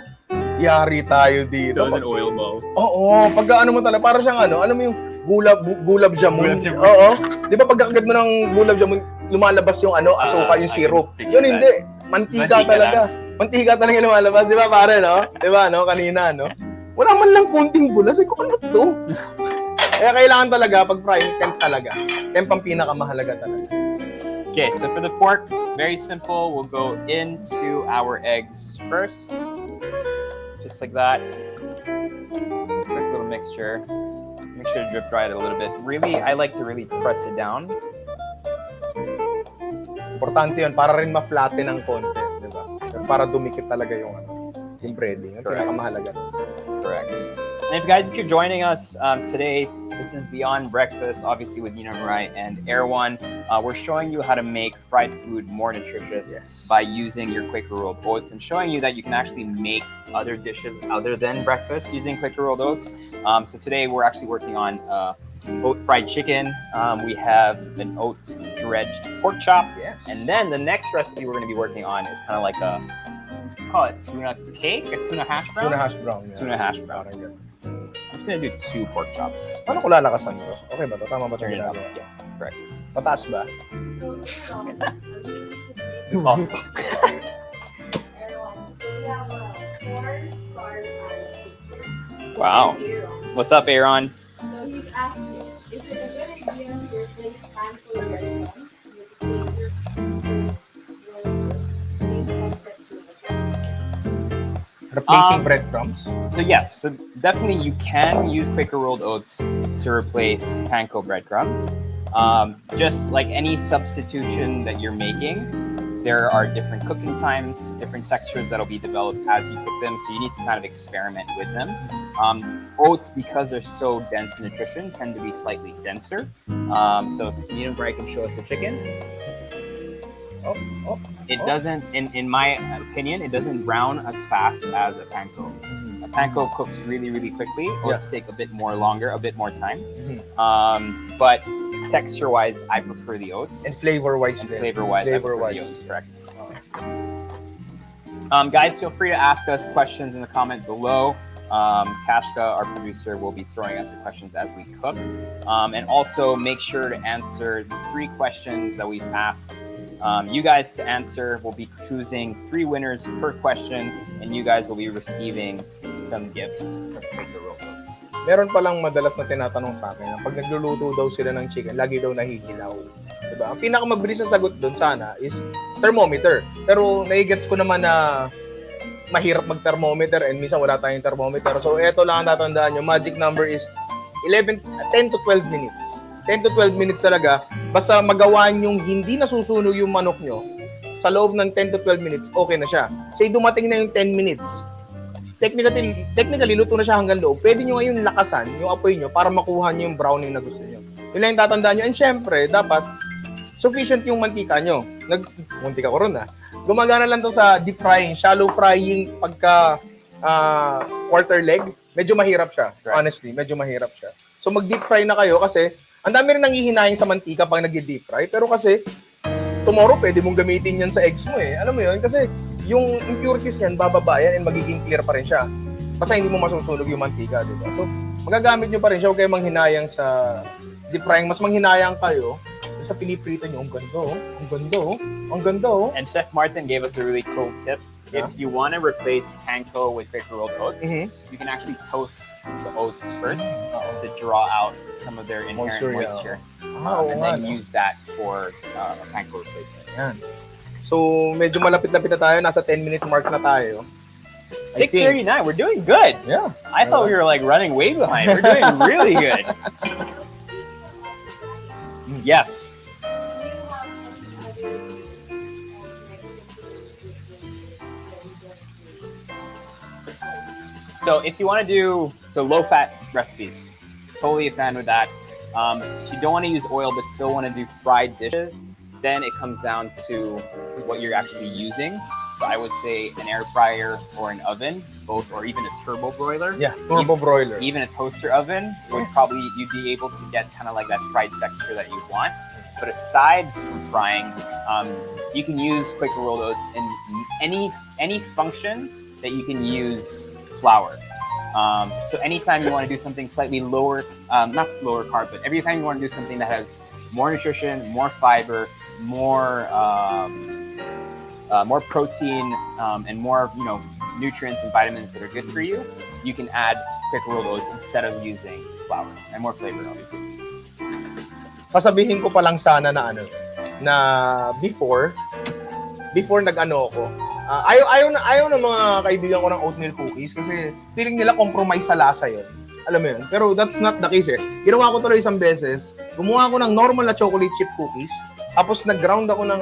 yari tayo dito. oil ball. Oo, pag ano mo talaga, para siyang alam mo yung gulab jamun. Gulab jamun. Oo. Di ba pagkakagad mo ng gulab jamun, lumalabas yung asukal, yung I syrup. can picture Yun hindi. Mantika Mantika talaga. Mantika talaga yung lumalabas. Di ba pare, no? Di ba, no? Kanina, no? Wala man lang kunting bulas. Ay, ano to? Kaya kailangan talaga, pag frying, temp talaga. Temp ang pinakamahalaga talaga. Okay, so for the pork, very simple. We'll go into our eggs first. Just like that. Quick little mixture. Make sure to drip dry it a little bit. Really, I like to really press it down. Importante yun, para rin ma-flatten ng konti. Di ba? Para dumikit talaga yung yung breading. Ang Correct. pinakamahalaga. Correct. And if you're joining us today, this is Beyond Breakfast, obviously with Nina Marai and Erwan. We're showing you how to make fried food more nutritious by using your Quaker rolled oats and showing you that you can actually make other dishes other than breakfast using Quaker rolled oats. So today we're actually working on oat fried chicken. We have an oat dredged pork chop. Yes. And then the next recipe we're going to be working on is kind of like a, call it tuna cake, a tuna hash brown? Tuna hash brown. Yeah. Tuna hash brown. Parang ganun. I'm just gonna do 2 pork chops. Paano ko lalakasan to? Okay ba to? Tama ba ito? Turn it up. Yeah, correct. Mataas ba? Oh. Wow. What's up, Aaron? So he's asking, is it a good idea to replace handful of restaurants with Replacing breadcrumbs? So yes, so definitely you can use Quaker rolled oats to replace panko breadcrumbs. Just like any substitution that you're making, there are different cooking times, different textures that'll be developed as you cook them. So you need to kind of experiment with them. Oats, because they're so dense in nutrition, tend to be slightly denser. So if Nina Bray can show us the chicken. It doesn't, in my opinion, it doesn't brown as fast as a panko. A panko cooks really, really quickly. Oats take a bit more longer, a bit more time. But texture-wise, I prefer the oats. And flavor-wise And din. flavor-wise, I prefer Flavor-wise. the oats, correct. Guys, feel free to ask us questions in the comment below. Kashka, our producer, will be throwing us the questions as we cook. And also make sure to answer the 3 questions that we've asked you guys to answer. We'll be choosing 3 winners per question, and you guys will be receiving some gifts from Quaker rolled oats. Meron palang madalas na tinatanong sa akin na pag nagluluto daw sila ng chicken, lagi daw nahihilaw. Diba? Ang pinakamabilis na sagot doon sana is thermometer. Pero naigets ko naman na mahirap mag-thermometer and minsan wala tayong thermometer. So eto lang ang tatandaan nyo, magic number is 10 to 12 minutes. 10 to 12 minutes talaga. Basta magawa nyong hindi nasusunog yung manok nyo, sa loob ng 10 to 12 minutes, okay na siya. Say dumating na yung 10 minutes, technically luto na siya hanggang loob. Pwede nyo ngayon lakasan yung apoy nyo para makuha nyo yung browning na gusto nyo. Yun lang yung tatandaan nyo. And syempre, dapat sufficient yung mantika nyo. Mantika ko ron Gumagana lang to sa deep frying, shallow frying pagka quarter leg. medyo mahirap siya. Right. Honestly, medyo mahirap siya. So mag-deep fry na kayo kasi ang dami rin nanghihinayin sa mantika pag nag-deep fry. Pero kasi tomorrow pwede mong gamitin yan sa eggs mo eh. Alam mo yun? Kasi yung impurities niyan, bababa yan and magiging clear pa rin siya. Kasi hindi mo masusunog yung mantika, di ba? So magagamit nyo pa rin siya. Huwag kayo manghinayang sa deep frying. Mas manghinayang kayo sa piniprito nyo. Ang ganda oh. Ang ganda oh. Ang ganda oh. And Chef Martin gave us a really cool tip. Yeah. If you want to replace panko with Quaker rolled oats, Mhm. you can actually toast the oats first to draw out some of their inherent Moisture, yeah. moisture, Oo and nga, then no? use that for a panko replacement. Yan. So, medyo malapit-lapit na tayo. Nasa 10-minute mark na tayo. I think. 6:39. We're doing good. Yeah. I thought we were like running way behind. We're doing really good. Yes. So if you want to do low-fat recipes, totally a fan with that. If you don't want to use oil but still want to do fried dishes, then it comes down to what you're actually using. So I would say an air fryer or an oven, both, or even a turbo broiler. Yeah, turbo broiler. Even a toaster oven would probably, you'd be able to get kind of like that fried texture that you want. But aside from frying, you can use Quaker rolled oats in any function that you can use flour. So anytime you want to do something slightly lower, not lower carb, but every time you want to do something that has more nutrition, more fiber, more protein, and more nutrients and vitamins that are good for you, you can add Quaker rolled oats instead of using flour, and more flavor obviously. Sasabihin ko pa lang sana na before nag-ano ako, ayaw ng mga kaibigan ko ng oatmeal cookies kasi feeling nila compromise sa lasa yun. Alam mo yun? Pero that's not the case eh. Ginawa ko tuloy isang beses, gumawa ko ng normal na chocolate chip cookies, tapos nag-ground ako ng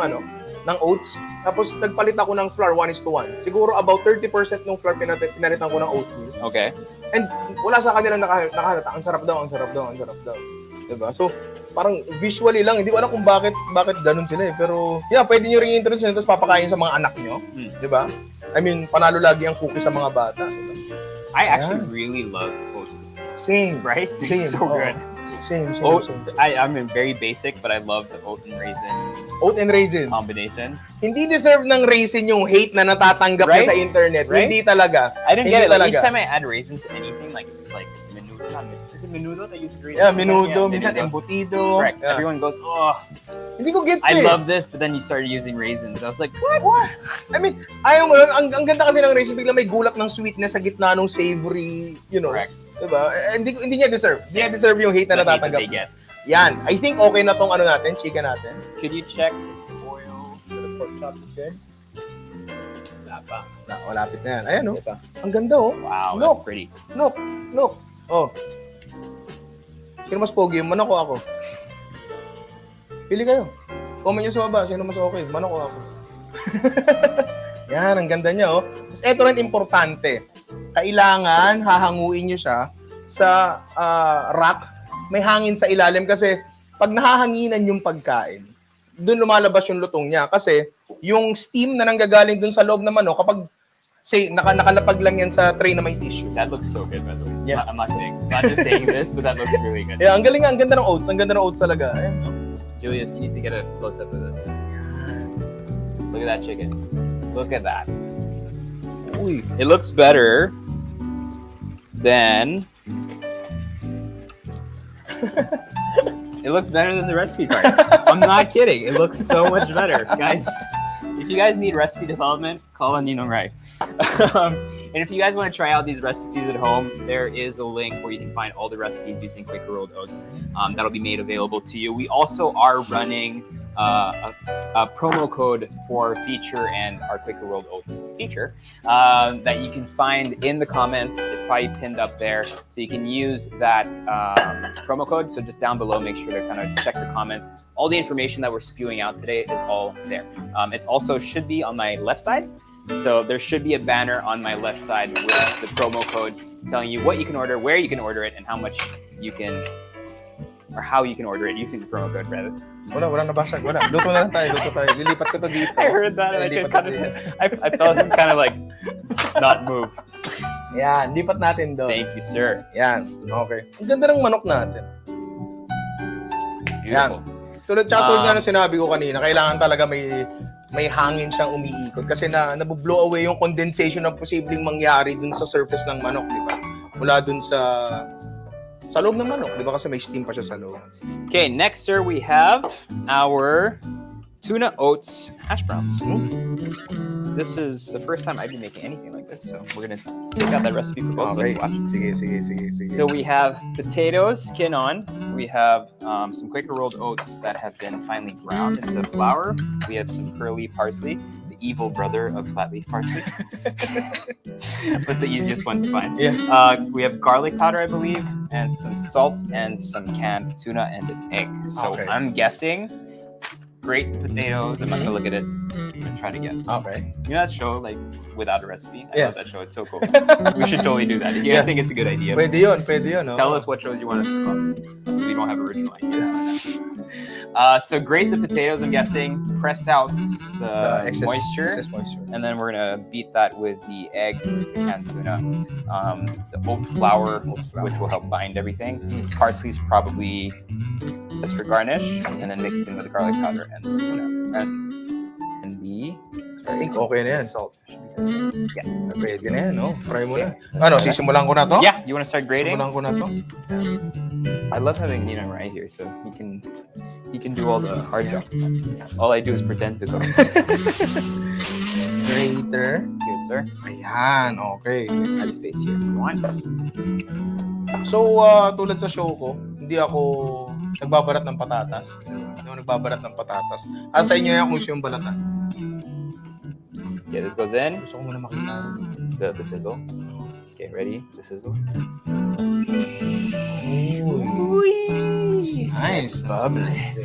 oats, tapos nagpalit ako ng flour 1:1. Siguro about 30% ng flour pinalitan ko ng oatmeal. Okay. And wala sa kanila nakahalata, ang sarap daw. Diba? So, parang visually lang, hindi ko alam kung bakit ganun sila eh. Pero, yeah, pwede nyo rin i-introduce nyo, tapos papakain sa mga anak nyo. Diba? I mean, panalo lagi ang cookie sa mga bata. Diba? I actually really love oats. Same. Right? Same. So good. Same. I'm very basic, but I love the oat and raisin Oat and raisin. combination. Hindi deserve ng raisin yung hate na natatanggap Right? niya sa internet. Right? Hindi talaga. I didn't Hindi get it. Like, talaga. each time I add raisin to anything, like it's like menudo. Is it menudo that uses raisin? Yeah, menudo, Yeah, minsan menudo. embutido. Correct. Yeah. Everyone goes, oh, Hindi ko gets I eh. love this, but then you started using raisins. I was like, what? I mean, ayaw mo nun, ang ganda kasi ng raisin, bigla may gulak ng sweetness sa gitna ng savory, Correct. Diba? Hindi niya deserve. Hindi niya deserve yung hate na The hate that natatanggap. they get. Yan. I think okay na tong natin, chicken natin. Could you check oil? The pork chop is good. Malapit na yan. Ayan, oh. Ang ganda, oh. Wow, Look. that's pretty. Look. Oh. Sino mas pogi? Manok o ako? Pili kayo. Comment nyo sa baba. Sino mas okay? Manok o ako? Yan, ang ganda niya, oh. Tapos eto rin importante. Kailangan hahanguin nyo siya sa rack. May hangin sa ilalim kasi pag nahahanginan yung pagkain, doon lumalabas yung lutong niya. Kasi yung steam na nanggagaling doon sa loob ng manok, kapag say, nakalapag lang yan sa tray na may tissue. That looks so good, by the way. Yeah. I'm not kidding. I'm not just saying this, but that looks really good. Yeah, ang galing nga. Ang ganda ng oats. Ang ganda ng oats talaga. Ayan, no? Julius, you need to get a close-up of this. Look at that chicken. Look at that. Uy. It looks better than... It looks better than the recipe card. I'm not kidding. It looks so much better. Guys, if you guys need recipe development, call on Ninong Rai. And if you guys want to try out these recipes at home, there is a link where you can find all the recipes using Quaker rolled oats. That'll be made available to you. We also are running a promo code for feature and our Quaker rolled oats feature that you can find in the comments. It's probably pinned up there, so you can use that promo code. So just down below, make sure to kind of check the comments. All the information that we're spewing out today is all there. It's also should be on my left side. So there should be a banner on my left side with the promo code telling you what you can order, where you can order it, and how much you can, or how you can order it using the promo code, rather. Wala nabasag. Wala. Luto na lang tayo. Lilipat ko to dito. I heard that and I felt him kind of like not move. Yan, lipat natin doon. Thank you, sir. Yan, okay. Ang ganda ng manok natin. Beautiful. Tulad nga ng sinabi ko kanina, kailangan talaga may hangin siyang umiikot kasi nabublow away yung condensation na posibleng mangyari dun sa surface ng manok, di ba? Mula dun sa loob ng manok, di ba? Kasi may steam pa siya sa loob. Okay, next, sir, we have our tuna oats hash browns. This is the first time I've been making anything like this, so we're gonna take out that recipe for both of us. Watch. Sige. So we have potatoes, skin on. We have some Quaker rolled oats that have been finely ground into flour. We have some curly parsley, the evil brother of flat leaf parsley, but the easiest one to find. Yeah. We have garlic powder, I believe, and some salt and some canned tuna and an egg. So Okay. I'm guessing great potatoes. I'm not gonna look at it. I'm gonna try to guess. Okay. You know that show, like, without a recipe? I Yeah. love that show. It's so cool. We should totally do that. If you guys think it's a good idea, Pwede yun. No? tell us what shows you want us to cover, because we don't have original ideas. So grate the potatoes, I'm guessing. Press out the moisture. Excess moisture. And then we're gonna beat that with the eggs, the canned tuna, the oat flour, which will help bind everything. Parsley's probably just for garnish, and then mixed in with the garlic powder and the tuna. And the I think okay na yan. salt. Pwede na yan, no? Try mo na. Ano, sisimulan ko na to? Yeah, you want to start grating? Sisimulan ko na to? I love having Nina right here, so he can do all the hard jobs. All I do is pretend to go. Grater. Here, sir. Ayan, okay. Add space here if you want. So, tulad sa show ko, hindi ako nagbabarat ng patatas. Hindi ako nagbabarat ng patatas. Sa inyo yan kung siya yung balatan. Okay, this goes in. Gusto ko muna makita. The sizzle. Okay, ready? The sizzle. It's nice. Bubbly.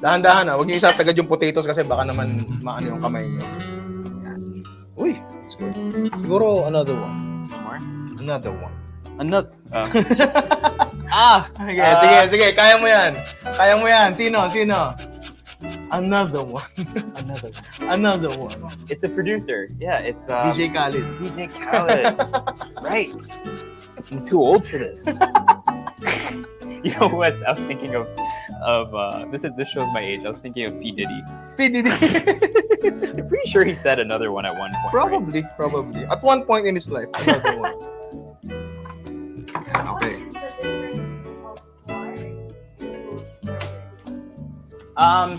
Dahan-dahan huwag niyo isasagad yung potatoes kasi baka naman maano yung kamay niyo. Yan. Uy, that's good. Siguro another one. One more. Another one. Another. Sige, kaya mo yan. Sino? Another one. Another one. It's a producer. Yeah, it's DJ Khaled. DJ Khaled. Right. I'm too old for this. You know who I was thinking of this shows my age. I was thinking of P. Diddy. I'm pretty sure he said another one at one point. Probably. At one point in his life, another one. Okay.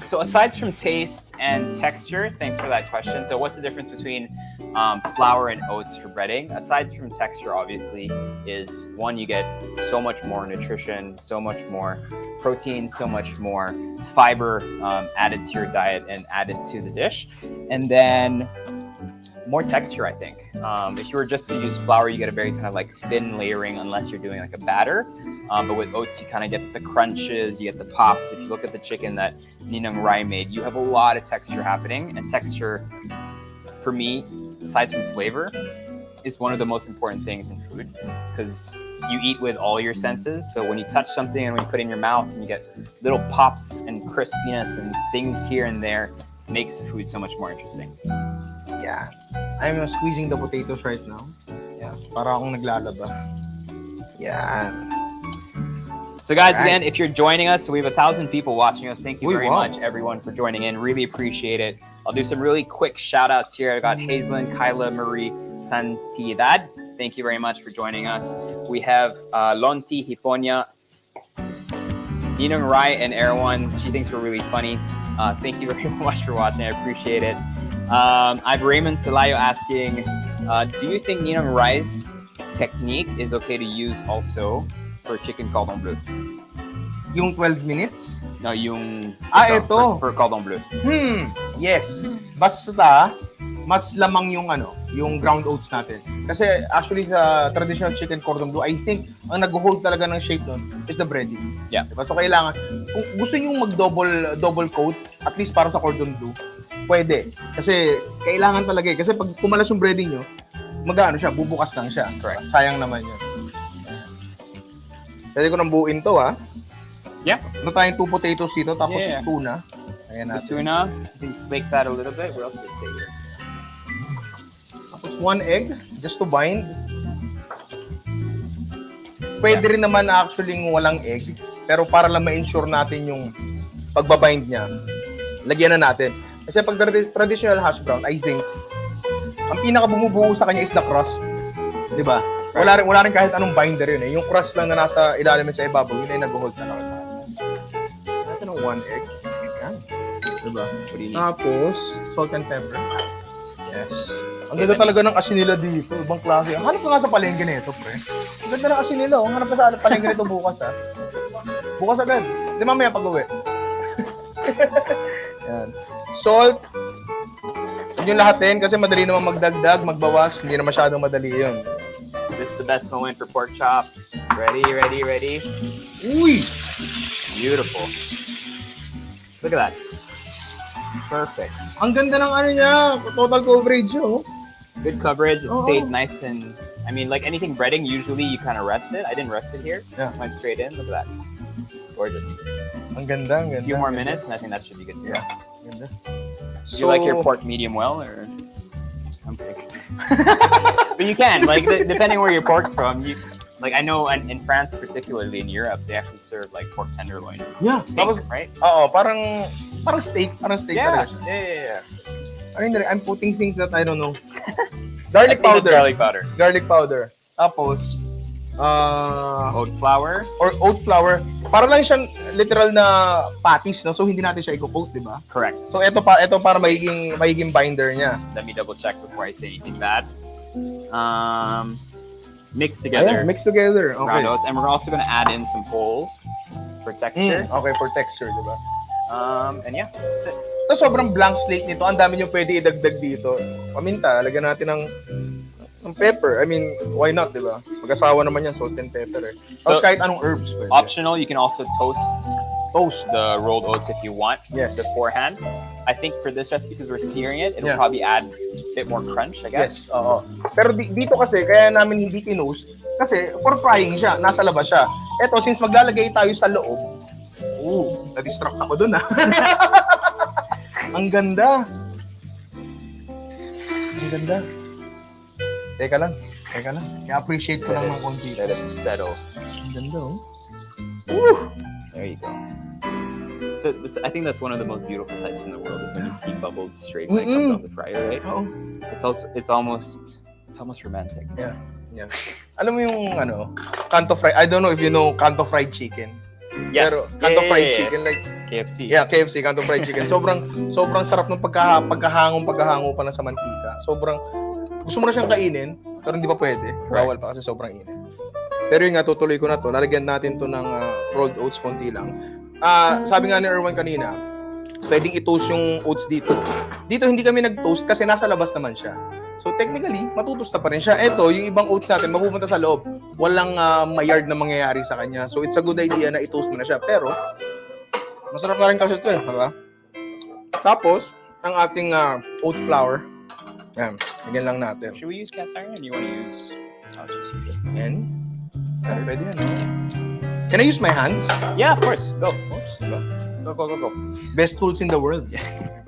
So aside from taste and texture, thanks for that question. So what's the difference between flour and oats for breading? Aside from texture, obviously, is one, you get so much more nutrition, so much more protein, so much more fiber added to your diet and added to the dish. And then more texture, I think. If you were just to use flour, you get a very kind of like thin layering unless you're doing like a batter. But with oats, you kind of get the crunches, you get the pops. If you look at the chicken that Ninang Rai made, you have a lot of texture happening. And texture, for me, aside from flavor, is one of the most important things in food because you eat with all your senses. So when you touch something and when you put it in your mouth and you get little pops and crispiness and things here and there, it makes the food so much more interesting. Yeah. I'm squeezing the potatoes right now. Yeah. Para akong naglalaba. Yeah. So guys, All right. again, if you're joining us, so we have 1,000 people watching us. Thank you Uy, very wow. much, everyone, for joining in. Really appreciate it. I'll do some really quick shout outs here. I got Hazelin, Kyla, Marie, Santidad. Thank you very much for joining us. We have Lonti, Hiponya, Ninong Rai, and Erwan. She thinks we're really funny. Thank you very much for watching. I appreciate it. I have Raymond Salayo asking, do you think Ninong Rai's technique is okay to use also for chicken cordon bleu? Yung 12 minutes? No, yung ito. For cordon bleu. Yes. Basta, mas lamang yung yung ground oats natin. Kasi actually sa traditional chicken cordon bleu, I think ang nag-hold talaga ng shape nun is the breading. Yeah. Diba? So kailangan, kung gusto nyo double coat, at least para sa cordon bleu, pwede. Kasi kailangan talaga Kasi pag kumalas yung breading nyo, siya, bubukas lang siya. Correct. Sayang naman yun. Pwede ko nang buuin to, ha? Yeah. Ito tayong 2 potatoes dito, tapos Yeah. tuna. Ayan The natin. tuna, you can flake that a little bit. What else did it say here? Tapos 1 egg, just to bind. Pwede rin naman actually walang egg, pero para lang ma-ensure natin yung pagbabind niya, lagyan na natin. Kasi pag traditional hash brown, I think, ang pinaka bumubuo sa kanya is the crust. Di ba? Wala rin kahit anong binder yun eh. Yung crust lang na nasa ilalim sa ibabaw, yun ay nag-hold na lang sa atin. Natin ng 1 egg. Yan. Diba? What do you need? Tapos, salt and pepper. Yes. Ang ganda talaga ng asin nila dito. Ibang klase. Hanap ka nga sa palengke nito, pre. Ang ganda ng asin nila. Oh. Hanap ka sa palengke nito bukas, ha. Bukas agad. Di mamaya pag-uwi. Yan. Salt. Yun yung lahatin kasi madali naman magdagdag, magbawas. Hindi na masyadong madali yun. This is the best moment for pork chop. Ready, ready, ready. Uy! Beautiful. Look at that. Perfect. Ang ganda ng ano niya. Total coverage, oh. Good coverage. It Oh. stayed nice and, I mean, like anything breading, usually you kind of rest it. I didn't rest it here. Yeah. Went straight in. Look at that. Gorgeous. Ang ganda, ang A ganda. few more minutes, and I think that should be good to go. Yeah. Ang ganda. Do you like your pork medium well, or? I'm thinking. But you can, like, depending where your pork's from. You, like, I know in France, particularly in Europe, they actually serve like pork tenderloin. Yeah. Tapos, Pink, right? oo, parang steak. Parang steak Yeah. talaga siya. Yeah. Ano yun, I'm putting things that I don't know. I Garlic think it's powder. garlic powder. Garlic powder. Tapos, Oat flour. or oat flour. Para lang siyang literal na patties, no? So, hindi natin siya i-coat, di ba? Correct. So, ito para magiging binder niya. Let me double check before I say anything bad. Mix Ayan, together. mix together. Ground Okay. oats, and we're also going to add in some whole for texture. Okay, for texture, di ba? And yeah, that's it. Ito, sobrang blank slate nito. Ang dami nyo pwede idagdag dito. Paminta, lagyan natin ng pepper. I mean, why not, di ba? Mag-asawa naman yan, salt and pepper. Tapos So- kahit anong herbs pwede. Optional, you can also toast Toast. the rolled oats if you want Yes. beforehand. I think for this recipe, because we're searing it, it'll Yeah. probably add a bit more crunch, I guess. Yes, oo. Pero dito kasi, kaya namin hindi tinost, kasi for frying siya, nasa labas siya. Eto, since maglalagay tayo sa loob, na-distract ako dun, ha? Ang ganda. Ang ganda. Teka lang. I-appreciate ko lang ng konti. Let it settle. Ang ganda, oh. There you go. So I think that's one of the most beautiful sights in the world is when you see bubbles straight when it comes out the fryer, right? Oo. It's almost romantic. Yeah. Alam mo yung, kanto fried, I don't know if you know kanto fried chicken. Yes. Pero kanto fried chicken, like, KFC. yeah, KFC, kanto fried chicken. Sobrang sarap ng pagkahango pa lang sa mantika. Gusto mo na siyang kainin, pero hindi pa pwede. Bawal pa kasi sobrang init. Pero yun nga, tutuloy ko na to. Lalagyan natin to ng rolled oats, konti lang. Sabi nga ni Erwan kanina, pwedeng i-toast yung oats dito. Dito hindi kami nag-toast kasi nasa labas naman siya. So technically, matutosta pa rin siya. Ito, yung ibang oats natin, mapupunta sa loob. Walang mayard na mangyayari sa kanya. So it's a good idea na i-toast mo na siya. Pero, masarap na rin kasi ito eh. Diba? Tapos, ang ating oat flour. Yan, lagyan lang natin. Should we use cast iron or do you want to use... Oh, let's just use this. Yan. Pwede yan. Can I use my hands? Yeah, of course. Go. Oops, diba? Go. Best tools in the world. Yan.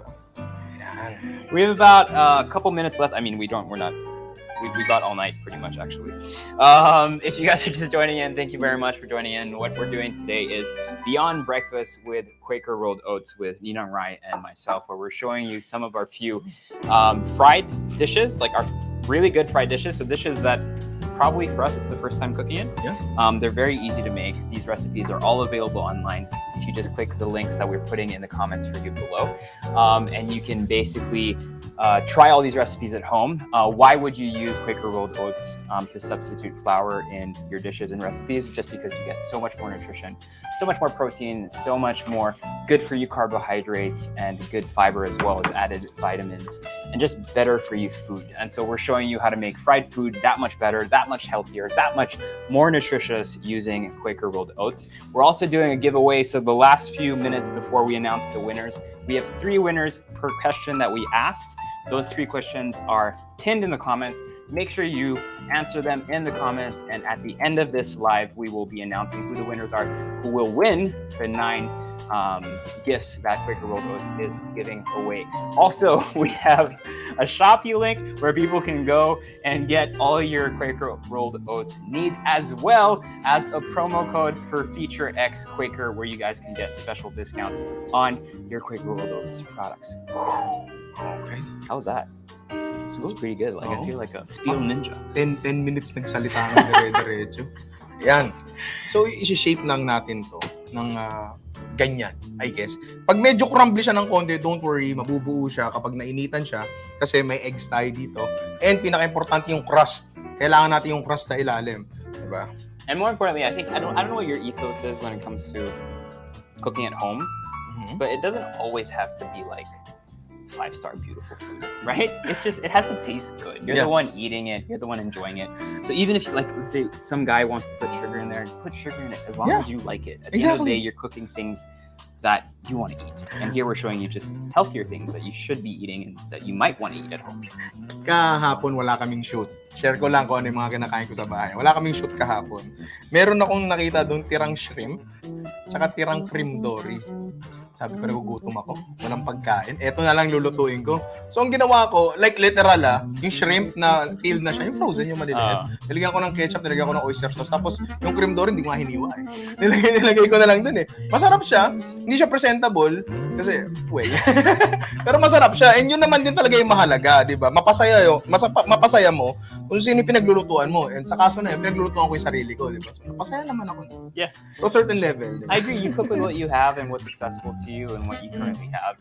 We have about a couple minutes left. I mean, we've got all night pretty much, actually. If you guys are just joining in, thank you very much for joining in. What we're doing today is Beyond Breakfast with Quaker Rolled Oats with Ninang Rai and myself, where we're showing you some of our few fried dishes, like our really good fried dishes. So dishes that probably for us, it's the first time cooking it. Yeah. They're very easy to make. These recipes are all available online. If you just click the links that we're putting in the comments for you below. And you can basically try all these recipes at home. Why would you use Quaker Rolled Oats to substitute flour in your dishes and recipes? Just because you get so much more nutrition, so much more protein, so much more good for you carbohydrates and good fiber as well as added vitamins and just better for you food. And so we're showing you how to make fried food that much better, that much healthier, that much more nutritious using Quaker Rolled Oats. We're also doing a giveaway. So the last few minutes before we announce the winners, we have 3 winners per question that we asked. Those 3 questions are pinned in the comments. Make sure you answer them in the comments, and at the end of this live, we will be announcing who the winners are, who will win the 9 gifts that Quaker Rolled Oats is giving away. Also, we have a Shopee link where people can go and get all your Quaker Rolled Oats needs, as well as a promo code for Feature X Quaker, where you guys can get special discounts on your Quaker Rolled Oats products. Okay. How was that? This was pretty good. Like, I feel like a spiel ninja. 10 minutes nagsalita ng dire-diretso. Yan. So, isi-shape lang natin to ng ganyan, I guess. Pag medyo crumbly siya ng konti, don't worry, mabubuo siya kapag nainitan siya kasi may eggs tayo dito. And pinaka-importante yung crust. Kailangan natin yung crust sa ilalim. Diba? And more importantly, I think, I don't know what your ethos is when it comes to cooking at home, but it doesn't always have to be like 5-star beautiful food, right? It's just, it has to taste good. You're the one eating it. You're the one enjoying it. So even if, like, let's say some guy wants to put sugar in there, put sugar in it as long as you like it. At the end of the day, you're cooking things that you want to eat. And here we're showing you just healthier things that you should be eating and that you might want to eat at home. Kahapon wala kaming shoot. Share ko lang kung ano yung mga kinakain ko sa bahay. Wala kaming shoot kahapon. Meron akong nakita doon tirang shrimp, tsaka tirang cream dory. Sabi ko, nagugutom ako. Walang pagkain. Eto na lang lulutuin ko. So, ang ginawa ko, like literal yung shrimp na peeled na siya, yung frozen, yung maliliit. Nilagyan ko ng ketchup, nilagyan ko ng oyster sauce. Tapos, yung cream dory, hindi ko nga hiniwa eh. Nilagay ko na lang dun eh. Masarap siya. Hindi siya presentable. Kasi, well. Pero masarap siya. And yun naman din talaga yung mahalaga, di ba? Mapasaya mo kung sino yung pinaglulutuan mo. And sa kaso na yun, pinaglulutuan ko yung sarili ko, di ba? So, napasaya naman ako. Yeah. To a certain level. Diba? I agree. You cook with what you have and what's accessible to you and what you currently have.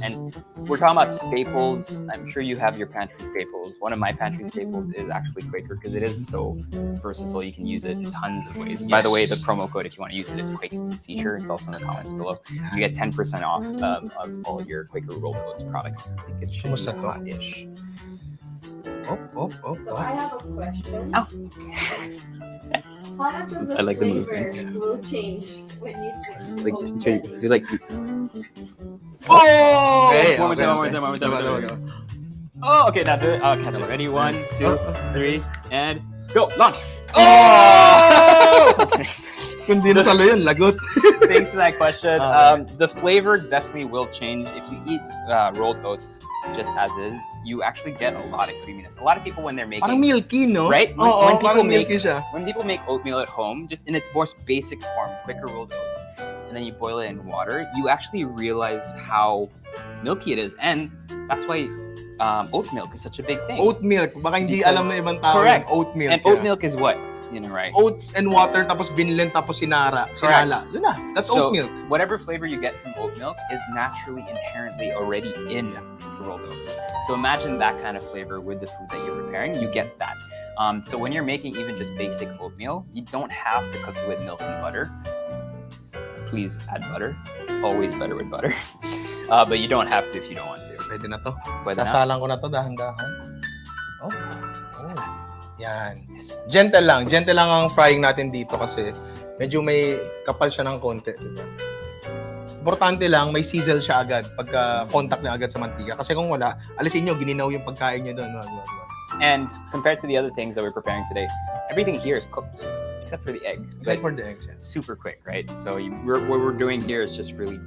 And we're talking about staples. I'm sure you have your pantry staples. One of my pantry staples is actually Quaker because it is so versatile. You can use it in tons of ways. By the way, the promo code if you want to use it is Quaker Feature. It's also in the comments below. You get 10% off of all your Quaker Rolled Oats products. I think it should be flat-ish. So I have a question. Oh. How much of the I like the flavor movement. will change when you switch Like, to so oat you like pizza? Oh! Okay, one more time. Oh, okay, now do it. I'll catch it. Ready? 1, 2, 3, and go. Launch. Oh! Kung di nasalo yun, lagot. Thanks for that question. The flavor definitely will change. If you eat rolled oats just as is, you actually get a lot of creaminess. A lot of people when they're making... Parang milky, no? Right? When people make oatmeal at home, just in its most basic form, Quaker rolled oats, and then you boil it in water, you actually realize how milky it is. And that's why oat milk is such a big thing. Oat milk. Baka hindi alam na ibang tao. Correct. Oat milk. And oat milk is what? You know, right? Oats and water, tapos binlend, tapos sinala. Yun na. That's oat milk. Whatever flavor you get from oat milk is naturally inherently already in the rolled oats. So imagine that kind of flavor with the food that you're preparing. You get that. So when you're making even just basic oatmeal, you don't have to cook it with milk and butter. Please add butter. It's always better with butter. But you don't have to if you don't want to. Pwede na to. Pwede na? Sasalang ko na to dahan-dahan. Oh. Yan. Gentle lang ang frying natin dito kasi medyo may kapal siya ng konti, di ba? Importante lang, may sizzle siya agad pagka contact niya agad sa mantika. Kasi kung wala, alisin nyo, gininaw yung pagkain niya doon. And compared to the other things that we're preparing today, everything here is cooked except for the egg. Except for the eggs, yeah. Super quick, right? So what we're doing here is just really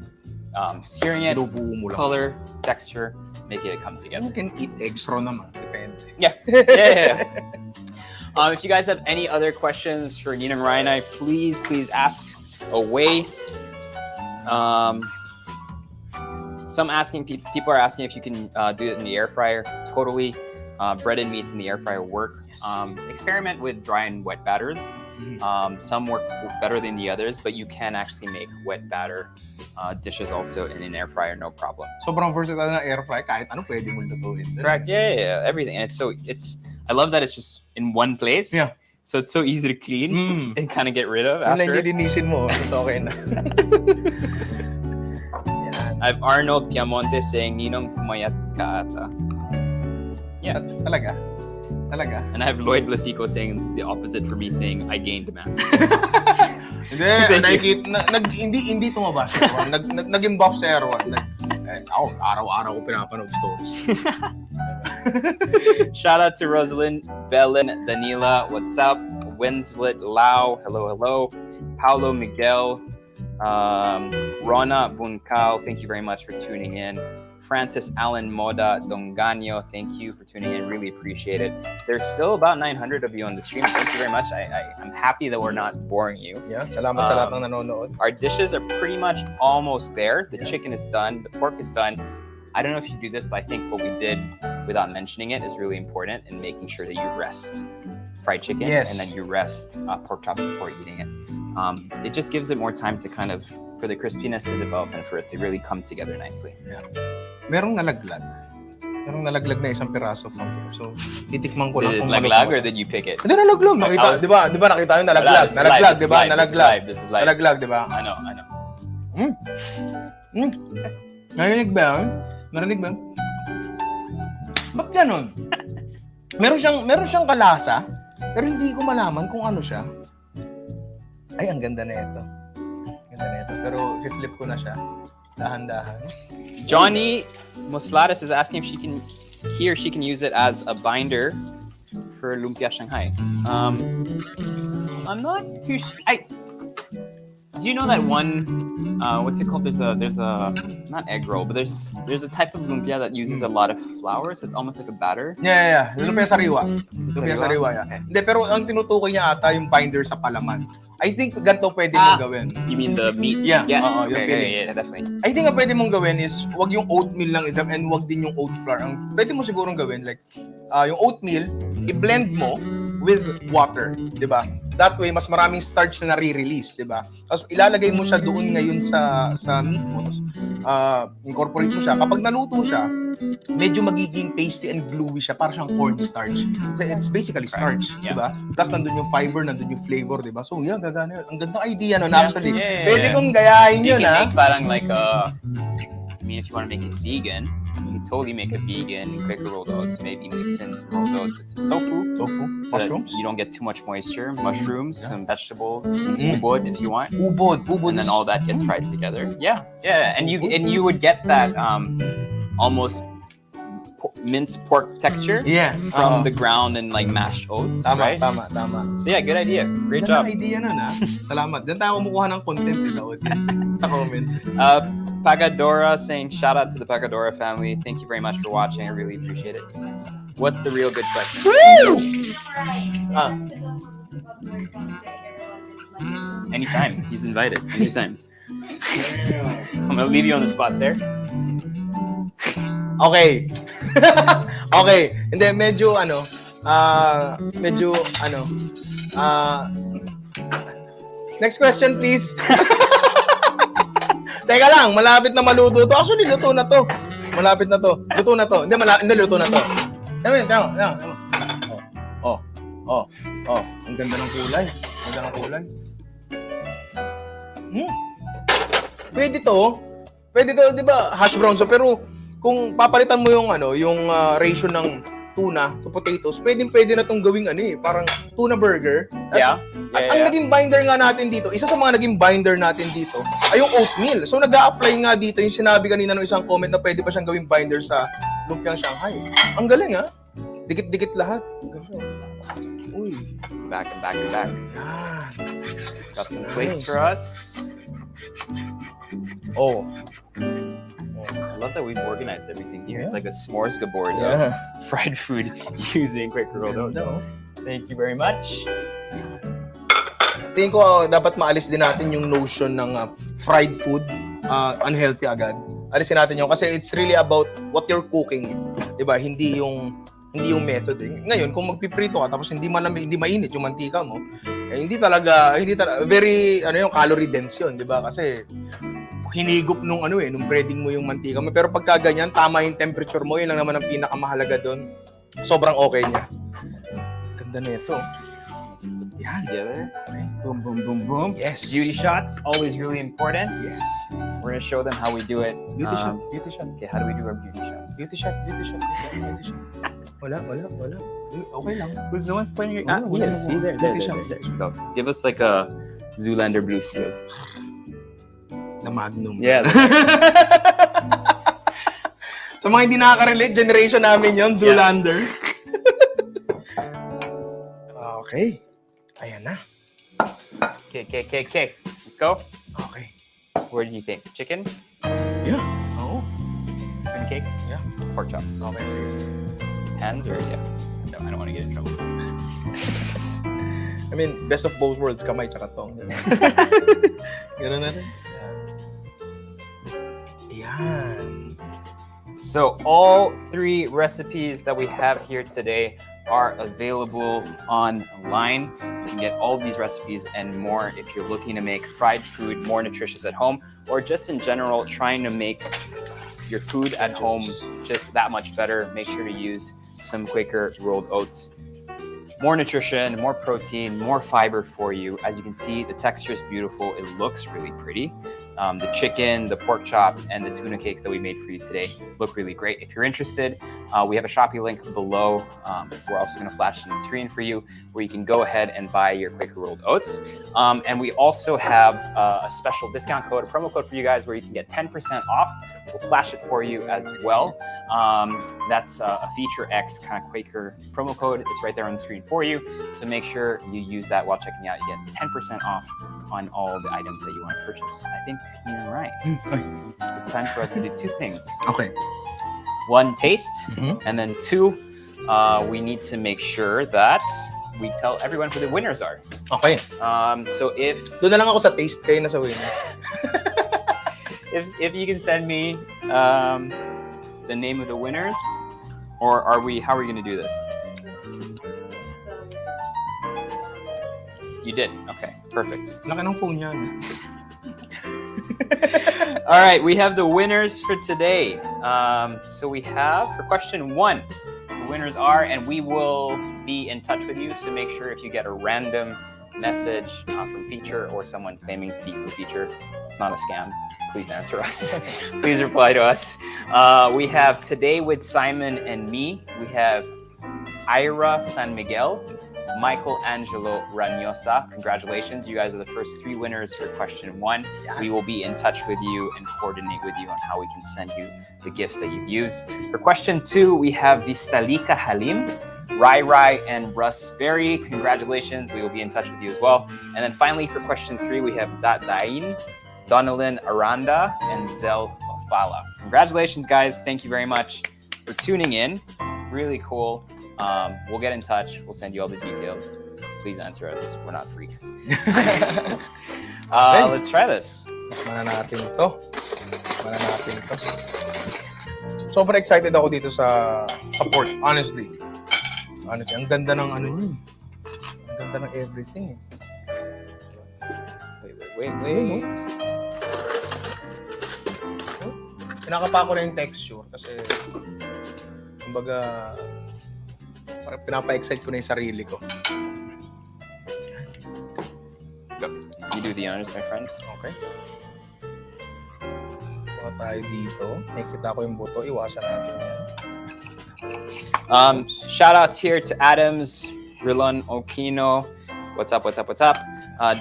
searing it, Inubuo mo lang. color, texture, making it come together. You can eat eggs raw naman. Depende. Yeah. If you guys have any other questions for Ninang Ryan, please ask away. People are asking if you can do it in the air fryer. Totally. Bread and meats in the air fryer work. Yes. Experiment with dry and wet batters. Some work better than the others, but you can actually make wet batter dishes also in an air fryer, no problem. Sobrang versatile na air fry, kahit ano pwede mo lutuin. Correct. Yeah, everything. And I love that it's just in one place. Yeah. So it's so easy to clean and kind of get rid of Yun lang after. lilinisin mo, it's okay na. I have Arnold Piamonte saying, Ninong pumayat ka ata. Yeah. Talaga? And I have Lloyd Blasico saying the opposite for me, saying I gained mass. Hindi tumaba si Erwan. Naging buff si Erwan. Ako, araw-araw ko pinapanood stories. Shout out to Rosalind, Belen, Danila, what's up? Winslet Lau, hello. Paulo Miguel, Rona Bunkao, thank you very much for tuning in. Francis Allen Moda Donganyo, thank you for tuning in. Really appreciate it. There's still about 900 of you on the stream. Thank you very much. I'm happy that we're not boring you. Yeah, salamat sa lahat ng nanonood. Our dishes are pretty much almost there. The chicken is done. The pork is done. I don't know if you do this, but I think what we did without mentioning it is really important in making sure that you rest fried chicken and then you rest pork chops before eating it. It just gives it more time to kind of, for the crispiness to develop and for it to really come together nicely. Yeah. Merong nalaglag na isang piraso from here. So, titikman ko lang Did it kung laglag or did you pick it? Hindi, nalaglag. Nakita, di ba nakita yung nalaglag? Nalaglag, di ba? Nalaglag. This is live. Nalaglag, di ba? I know. Narinig ba yun? Narinig ba yun? Ba't ganun? Meron siyang kalasa, pero hindi ko malaman kung ano siya. Ay, ang ganda na ito. Pero flip ko na siya. Dahan-dahan. Johnny Musladas is asking if she can use it as a binder for lumpia Shanghai. I'm not too do you know that one what's it called? There's a not egg roll, but there's a type of lumpia that uses a lot of flour, so it's almost like a batter. Yeah. Lumpia sariwa. Lumpia sariwa, yeah. Okay. Hindi, pero ang tinutukoy niya ata yung binder sa palaman. I think ganito pwede mong gawin. You mean the meat? Yeah. Yeah, definitely. I think ang pwede mong gawin is wag yung oatmeal lang isa and wag din yung oat flour. Ang pwede mo sigurong gawin like yung oatmeal, i-blend mo with water, 'di ba? That way mas maraming starch na nare-release, 'di ba? Tapos ilalagay mo siya doon ngayon sa meat mo. Tapos incorporate mo siya. Kapag naluto siya, medyo magiging pasty and gluey siya, para siyang cornstarch. So it's basically starch, Yeah. 'di ba? Tapos nandun yung fiber, nandun yung flavor, 'di ba? So yeah, gagana yun. Ang gandang idea nun actually. Yeah. Pwede kong gayahin So you yun, can ha? make parang like I mean, if you want to make it vegan, you can totally make a vegan Quaker rolled oats. Maybe mix in some rolled oats with some tofu, Tofu, so that mushrooms. you don't get too much moisture. Mushrooms, some vegetables, Mhm. ubod if you want, Ubod. and then all that gets fried together. Yeah, and you would get that almost minced pork texture Yeah. from the ground and like mashed oats, Tama, right? tama. So yeah, good idea. Great Ganda job. ng idea nun, ha? Salamat. Diyan tayo kumukuha ng content sa audience, sa comments. Pagadora saying shout out to the Pagadora family. Thank you very much for watching. I really appreciate it. What's the real good question? Ah. Anytime. He's invited. Anytime. I'm gonna leave you on the spot there. Okay. Okay. Hindi, medyo next question, please. Teka lang, malapit na maluto to. Actually, luto na to. Malapit na to. Luto na to. Hindi, luto na to. Tama. Oh. Ang ganda ng kulay. Pwede to, 'di ba? Hash brown. So, pero kung papalitan mo yung ratio ng tuna to potatoes, pwede na tong gawing parang tuna burger. At ang naging binder nga natin dito, isa sa mga naging binder natin dito ay yung oatmeal. So nag-a-apply nga dito yung sinabi kanina ng isang comment na pwede pa siyang gawing binder sa lumpiang Shanghai. Ang galing, ha? Dikit-dikit lahat. Uy. Back. Yan. Got some plates for us. Oh. I love that we've organized everything here. It's like a smorgasbord Yeah. of fried food using Quaker rolled oats. Thank you very much. Tingin ko dapat maalis din natin yung notion ng fried food, unhealthy agad. Alisin natin yun kasi it's really about what you're cooking. 'Di ba? Hindi yung method. Ngayon, kung magpiprito ka tapos hindi mainit yung mantika mo, hindi talaga very yung calorie dense yun, 'di ba? Kasi hinigop nung breading mo yung mantika mo. Pero pagka ganyan, tama yung temperature mo, yun lang naman ang pinakamahalaga doon. Sobrang okay niya. Ganda na ito. Yan. Together. Boom, boom, boom, boom. Yes. Beauty shots, always really important. Yes. We're gonna show them how we do it. Beauty shot. Beauty shot. Okay, how do we do our beauty shots? Beauty shot. Wala. Okay lang. No one's pointing. Wala. See there. Go. Give us like a Zoolander blue steel. Na Magnum. Yeah. Sa mga hindi nakaka-relate, generation namin yon, Zoolander. Okay. Ayan na. Okay. Let's go. Okay. What do you think? Chicken? Yeah. Oo. Pancakes? Yeah. Pork chops? Okay, sige. Hands or yeah? No, I don't want to get in trouble. I mean, best of both worlds, kamay tsaka tong. Gano'n na rin. Ayan. So all 3 recipes that we have here today are available online. You can get all of these recipes and more if you're looking to make fried food more nutritious at home, or just in general trying to make your food at home just that much better. Make sure to use some Quaker rolled oats. More nutrition, more protein, more fiber for you. As you can see, the texture is beautiful. It looks really pretty. The chicken, the pork chop, and the tuna cakes that we made for you today look really great. If you're interested, we have a Shopee link below. We're also going to flash it on the screen for you, where you can go ahead and buy your Quaker rolled oats. And we also have a special discount code, a promo code for you guys, where you can get 10% off. We'll flash it for you as well. That's a Feature X kind of Quaker promo code. It's right there on the screen for you. So make sure you use that while checking out. You get 10% off on all the items that you want to purchase. I think you're right. It's time for us to do 2 things. Okay. 1, taste, Mhm. and then 2, we need to make sure that we tell everyone who the winners are. Okay. So if Doon na lang ako sa taste, kayo na sa winner. if you can send me the name of the winners, or how are we going to do this? You did. Okay, perfect. Laki ng phone yan. All right, we have the winners for today. So we have, for question 1, the winners are, and we will be in touch with you. So make sure if you get a random message from Feature or someone claiming to be from Feature, it's not a scam. Please answer us. Please reply to us. We have Today with Simon and Me. We have Ira San Miguel, Michael Angelo Ranyosa. Congratulations. You guys are the first 3 winners for question 1. We will be in touch with you and coordinate with you on how we can send you the gifts that you've used. For question 2, we have Vistalika Halim, Rai, and Russ Berry. Congratulations. We will be in touch with you as well. And then finally, for question 3, we have Dain, Donalyn Aranda, and Zel Ofala. Congratulations, guys. Thank you very much for tuning in. Really cool. We'll get in touch. We'll send you all the details. Please answer us. We're not freaks. Let's try this. Mana natin to. Super excited ako dito sa pork, honestly. Ang ganda ng ano yun. Ang ganda ng everything. Wait. Pinakapa ko na yung texture kasi kumbaga parang pinapa-excite ko na yung sarili ko. You do the honors, my friend. Okay. Baka tayo dito. Nakikita ko yung buto. Iwasan natin yan. Shout outs here to Adams, Rilon Okino. What's up?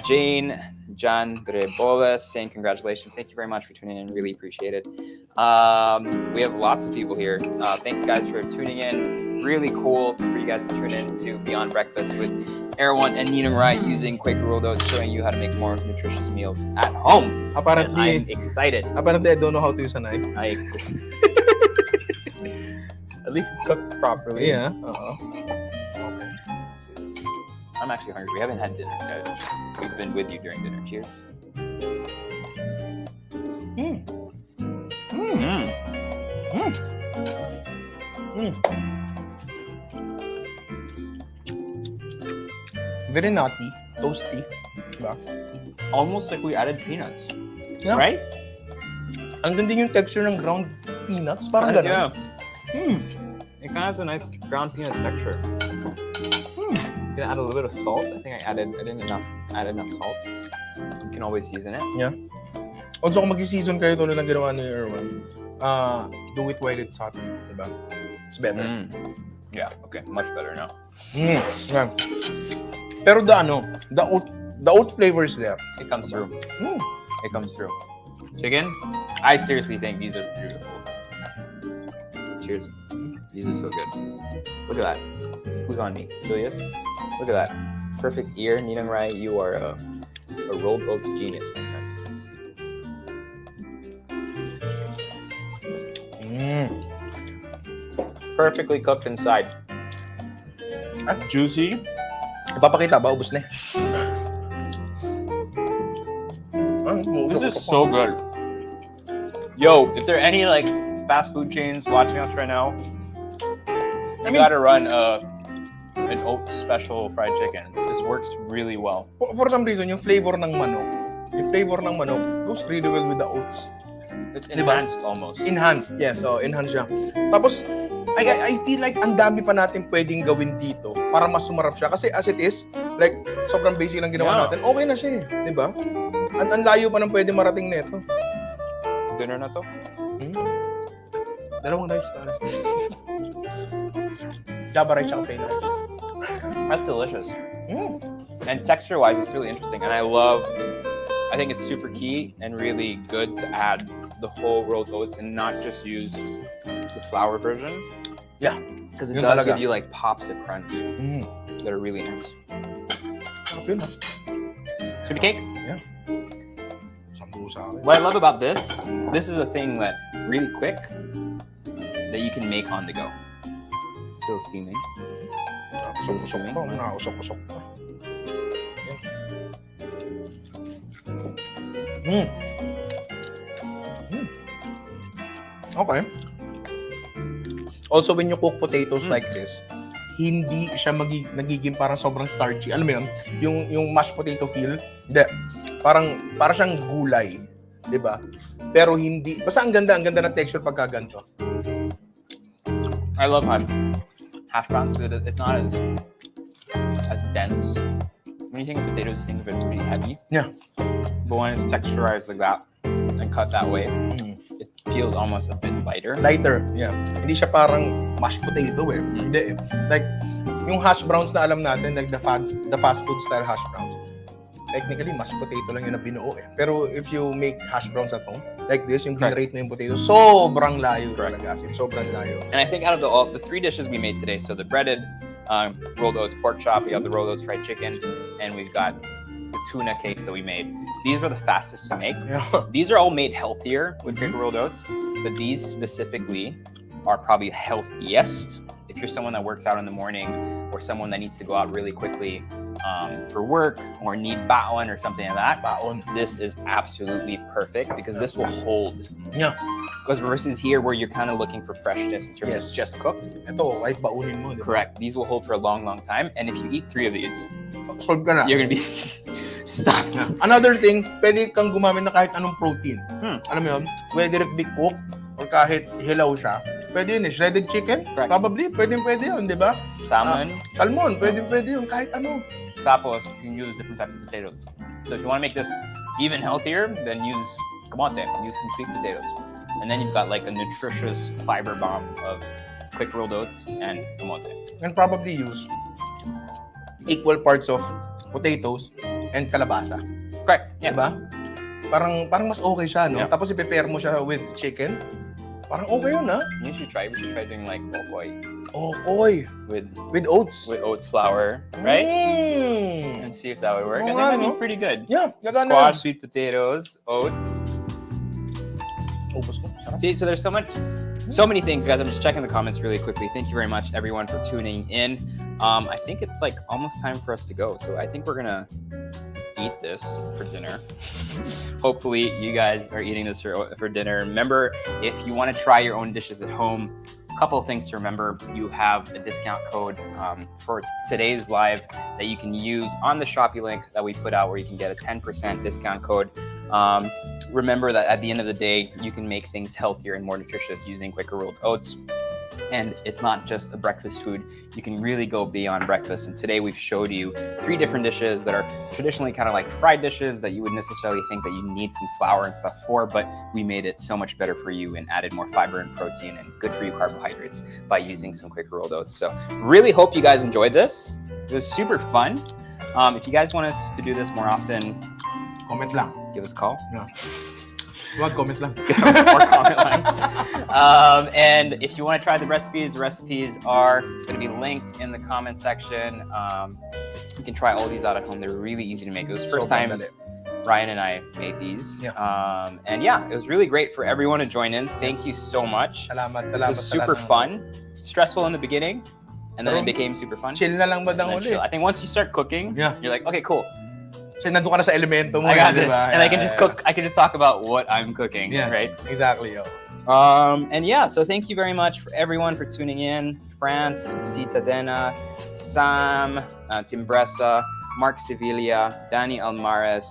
Jane, John Grebolas saying congratulations. Thank you very much for tuning in. Really appreciate it. We have lots of people here. Thanks, guys, for tuning in. Really cool for you guys to tune in to Beyond Breakfast with Erwan and Ninong Rai using Quaker rolled oats, showing you how to make more nutritious meals at home. Apparently, I'm excited. I don't know how to use a knife. At least it's cooked properly. Yeah. Okay. I'm actually hungry. We haven't had dinner, guys. We've been with you during dinner. Cheers. Very nutty, toasty. Diba? Almost like we added peanuts. Yeah. Right? Ang ganda yung texture ng ground peanuts. Parang gano'n. Yeah. It kind of has a nice ground peanut texture. Gonna add a little bit of salt. I think I didn't add enough salt. You can always season it. Yeah. Also, kung mag-season kayo tulad ng ginawa ni Erwan, do it while it's hot. Diba? It's better. Yeah, okay. Much better now. Yeah. Pero the oat flavor is there. It comes through. It comes through. Chicken? I seriously think these are beautiful. Cheers. These are so good. Look at that. Who's on me? Julius? Look at that. Perfect ear, Ninang Rai. You are a rolled oats genius, my friend. Perfectly cooked inside. Juicy. Ipapakita ba? Ubus na eh. This is so good. Yo, if there are any like fast food chains watching us right now, you gotta run an Oats special fried chicken. This works really well. For some reason, yung flavor ng manok goes really well with the oats. It's enhanced almost. Enhanced, yeah. So, enhanced siya. Tapos, I feel like ang dami pa natin pwedeng gawin dito para mas sumarap siya. Kasi as it is, like, sobrang basic lang ginawa natin. Okay na siya eh. Di ba? Ang layo pa ng pwede marating nito. Dinner na to? Dalawang rice. Java rice siya plain rice. That's delicious. And texture-wise, it's really interesting. And I think it's super key and really good to add the whole rolled oats and not just use the flour version. Yeah. Because it Yun does talaga. give you like pops of crunch that are really nice. Sarap yun, ha? Should we cake? Sambu sa akin. What I love about this is a thing that really quick that you can make on the go. Still steaming. Usok-usok pa. Nakakausok-usok pa. Okay. Also, when you cook potatoes like this, hindi siya nagiging parang sobrang starchy. Alam mo yun? Yung mashed potato feel, hindi. Parang siyang gulay. Diba? Pero hindi, basta ang ganda ng texture pagka ganito. I love hash browns because it's not as dense. When you think of potatoes, you think of it pretty heavy. Yeah. But when it's texturized like that and cut that way, it feels almost a bit lighter. Lighter, yeah. Hindi siya parang mashed potato eh. Hindi eh. Like, yung hash browns na alam natin, like the fast food style hash browns, technically, mashed potato lang yun na binuo eh. Pero if you make hash browns at home, like this, yung ginrate mo yung potato, sobrang layo talaga. As in, sobrang layo. And I think out of the three dishes we made today, so the breaded rolled oats pork chop, we have the rolled oats fried chicken, and we've got the tuna cakes that we made. These were the fastest to make. Yeah. These are all made healthier with Quaker rolled oats, but these specifically are probably healthiest if you're someone that works out in the morning or someone that needs to go out really quickly for work or need baon or something like that. Baon. This is absolutely perfect because this will hold. Yeah. Because versus here where you're kind of looking for freshness in terms of Yes. just cooked. Ito, kahit baunin mo. Diba? Correct. These will hold for a long, long time. And if you eat 3 of these, Solve ka na. you're gonna be stuffed. Yeah. Another thing, pwede kang gumamit na kahit anong protein. Alam mo yun? Whether it be cooked or kahit hilaw siya. Pwede yun eh. Shredded chicken? Correct. Probably. Pwede yun, di ba? Salmon. Salmon. Pwede yun. Kahit ano. Tapos, you can use different types of potatoes. So if you want to make this even healthier, then use kamote. Use some sweet potatoes. And then you've got like a nutritious fiber bomb of quick rolled oats and kamote. And probably use equal parts of potatoes and kalabasa. Correct. Yeah. Diba? Parang mas okay siya, no? Yeah. Tapos i-prepare mo siya with chicken. Parang okay yun, ha? We should try doing like okoy Okay. with With oats. oat flour, right? Mm. And see if that would work. Oo I think nga, that'd no? be pretty good. Yeah, gagana. Squash, sweet potatoes, oats. Ubus ko. Sarap. See, so there's so many things, guys. I'm just checking the comments really quickly. Thank you very much, everyone, for tuning in. I think it's like almost time for us to go. So I think we're gonna eat this for dinner. Hopefully, you guys are eating this for dinner. Remember, if you want to try your own dishes at home, a couple of things to remember. You have a discount code for today's live that you can use on the Shopee link that we put out, where you can get a 10% discount code. Remember that at the end of the day, you can make things healthier and more nutritious using Quaker rolled oats. And it's not just a breakfast food. You can really go beyond breakfast. And today we've showed you 3 different dishes that are traditionally kind of like fried dishes that you would necessarily think that you need some flour and stuff for, but we made it so much better for you and added more fiber and protein and good for you carbohydrates by using some Quaker rolled oats. So really hope you guys enjoyed this. It was super fun. If you guys want us to do this more often, Comment lang. give us a call. Yeah. Wag, comment lang. or comment line. And if you want to try the recipes are going to be linked in the comment section. You can try all these out at home. They're really easy to make. It was the first Sobrang time dali. Ryan and I made these. Yeah. And yeah, it was really great for everyone to join in. Thank you so much. Salamat, This salamat. was sa super lahat ng- fun. Stressful in the beginning, and then Pero it became super fun. Chill na lang ba And then uli? chill. I think once you start cooking, Yeah. you're like, okay, cool. Kasi nandun ka na sa elemento mo. I got eh, this, diba? and I can just cook. I can just talk about what I'm cooking, Yes, right? exactly. Oh. And yeah, so thank you very much for everyone for tuning in. France, Citadena, Sam, Timbressa, Mark Sevilla, Danny Almares.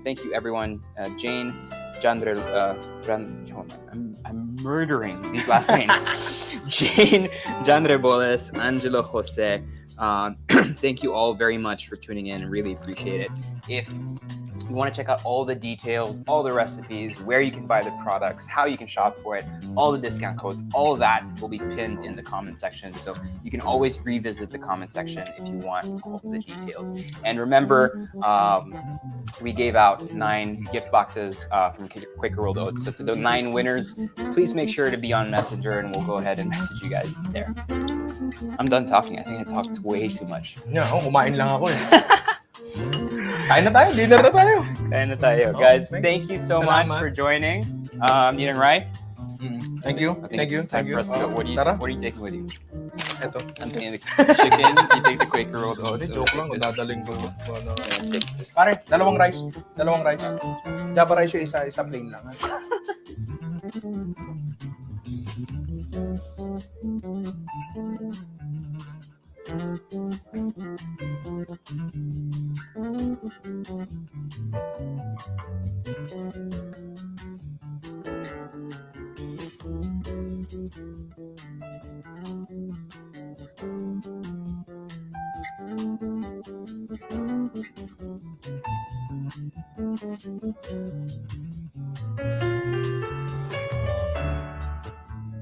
Thank you everyone. Jane, Jandre, I'm murdering these last names. Jane, Jandre Boles, Angelo Jose. Thank you all very much for tuning in. Really appreciate it. If you want to check out all the details, all the recipes, where you can buy the products, how you can shop for it, all the discount codes, all of that will be pinned in the comment section. So you can always revisit the comment section if you want all the details. And remember, we gave out 9 gift boxes from Quaker Rolled Oats. So to the 9 winners, please make sure to be on Messenger and we'll go ahead and message you guys there. I'm done talking. I think I talked way too much. Yeah, kumain lang ako eh. Kain na tayo, dinner na tayo. Kain na tayo. Oh, Guys, thank thank you so much Salamat. for joining. Ninang Rai, Thank you, I think thank you, it's time thank for you. us to go. What are Tara, you taking with you? eto. I'm taking the chicken. You take the Quaker Rolled Oats. Hindi, joke lang, kung dadaling ko. Ano. I'm gonna take this. Pare, dalawang rice. Java rice yung isa plain lang. Ha?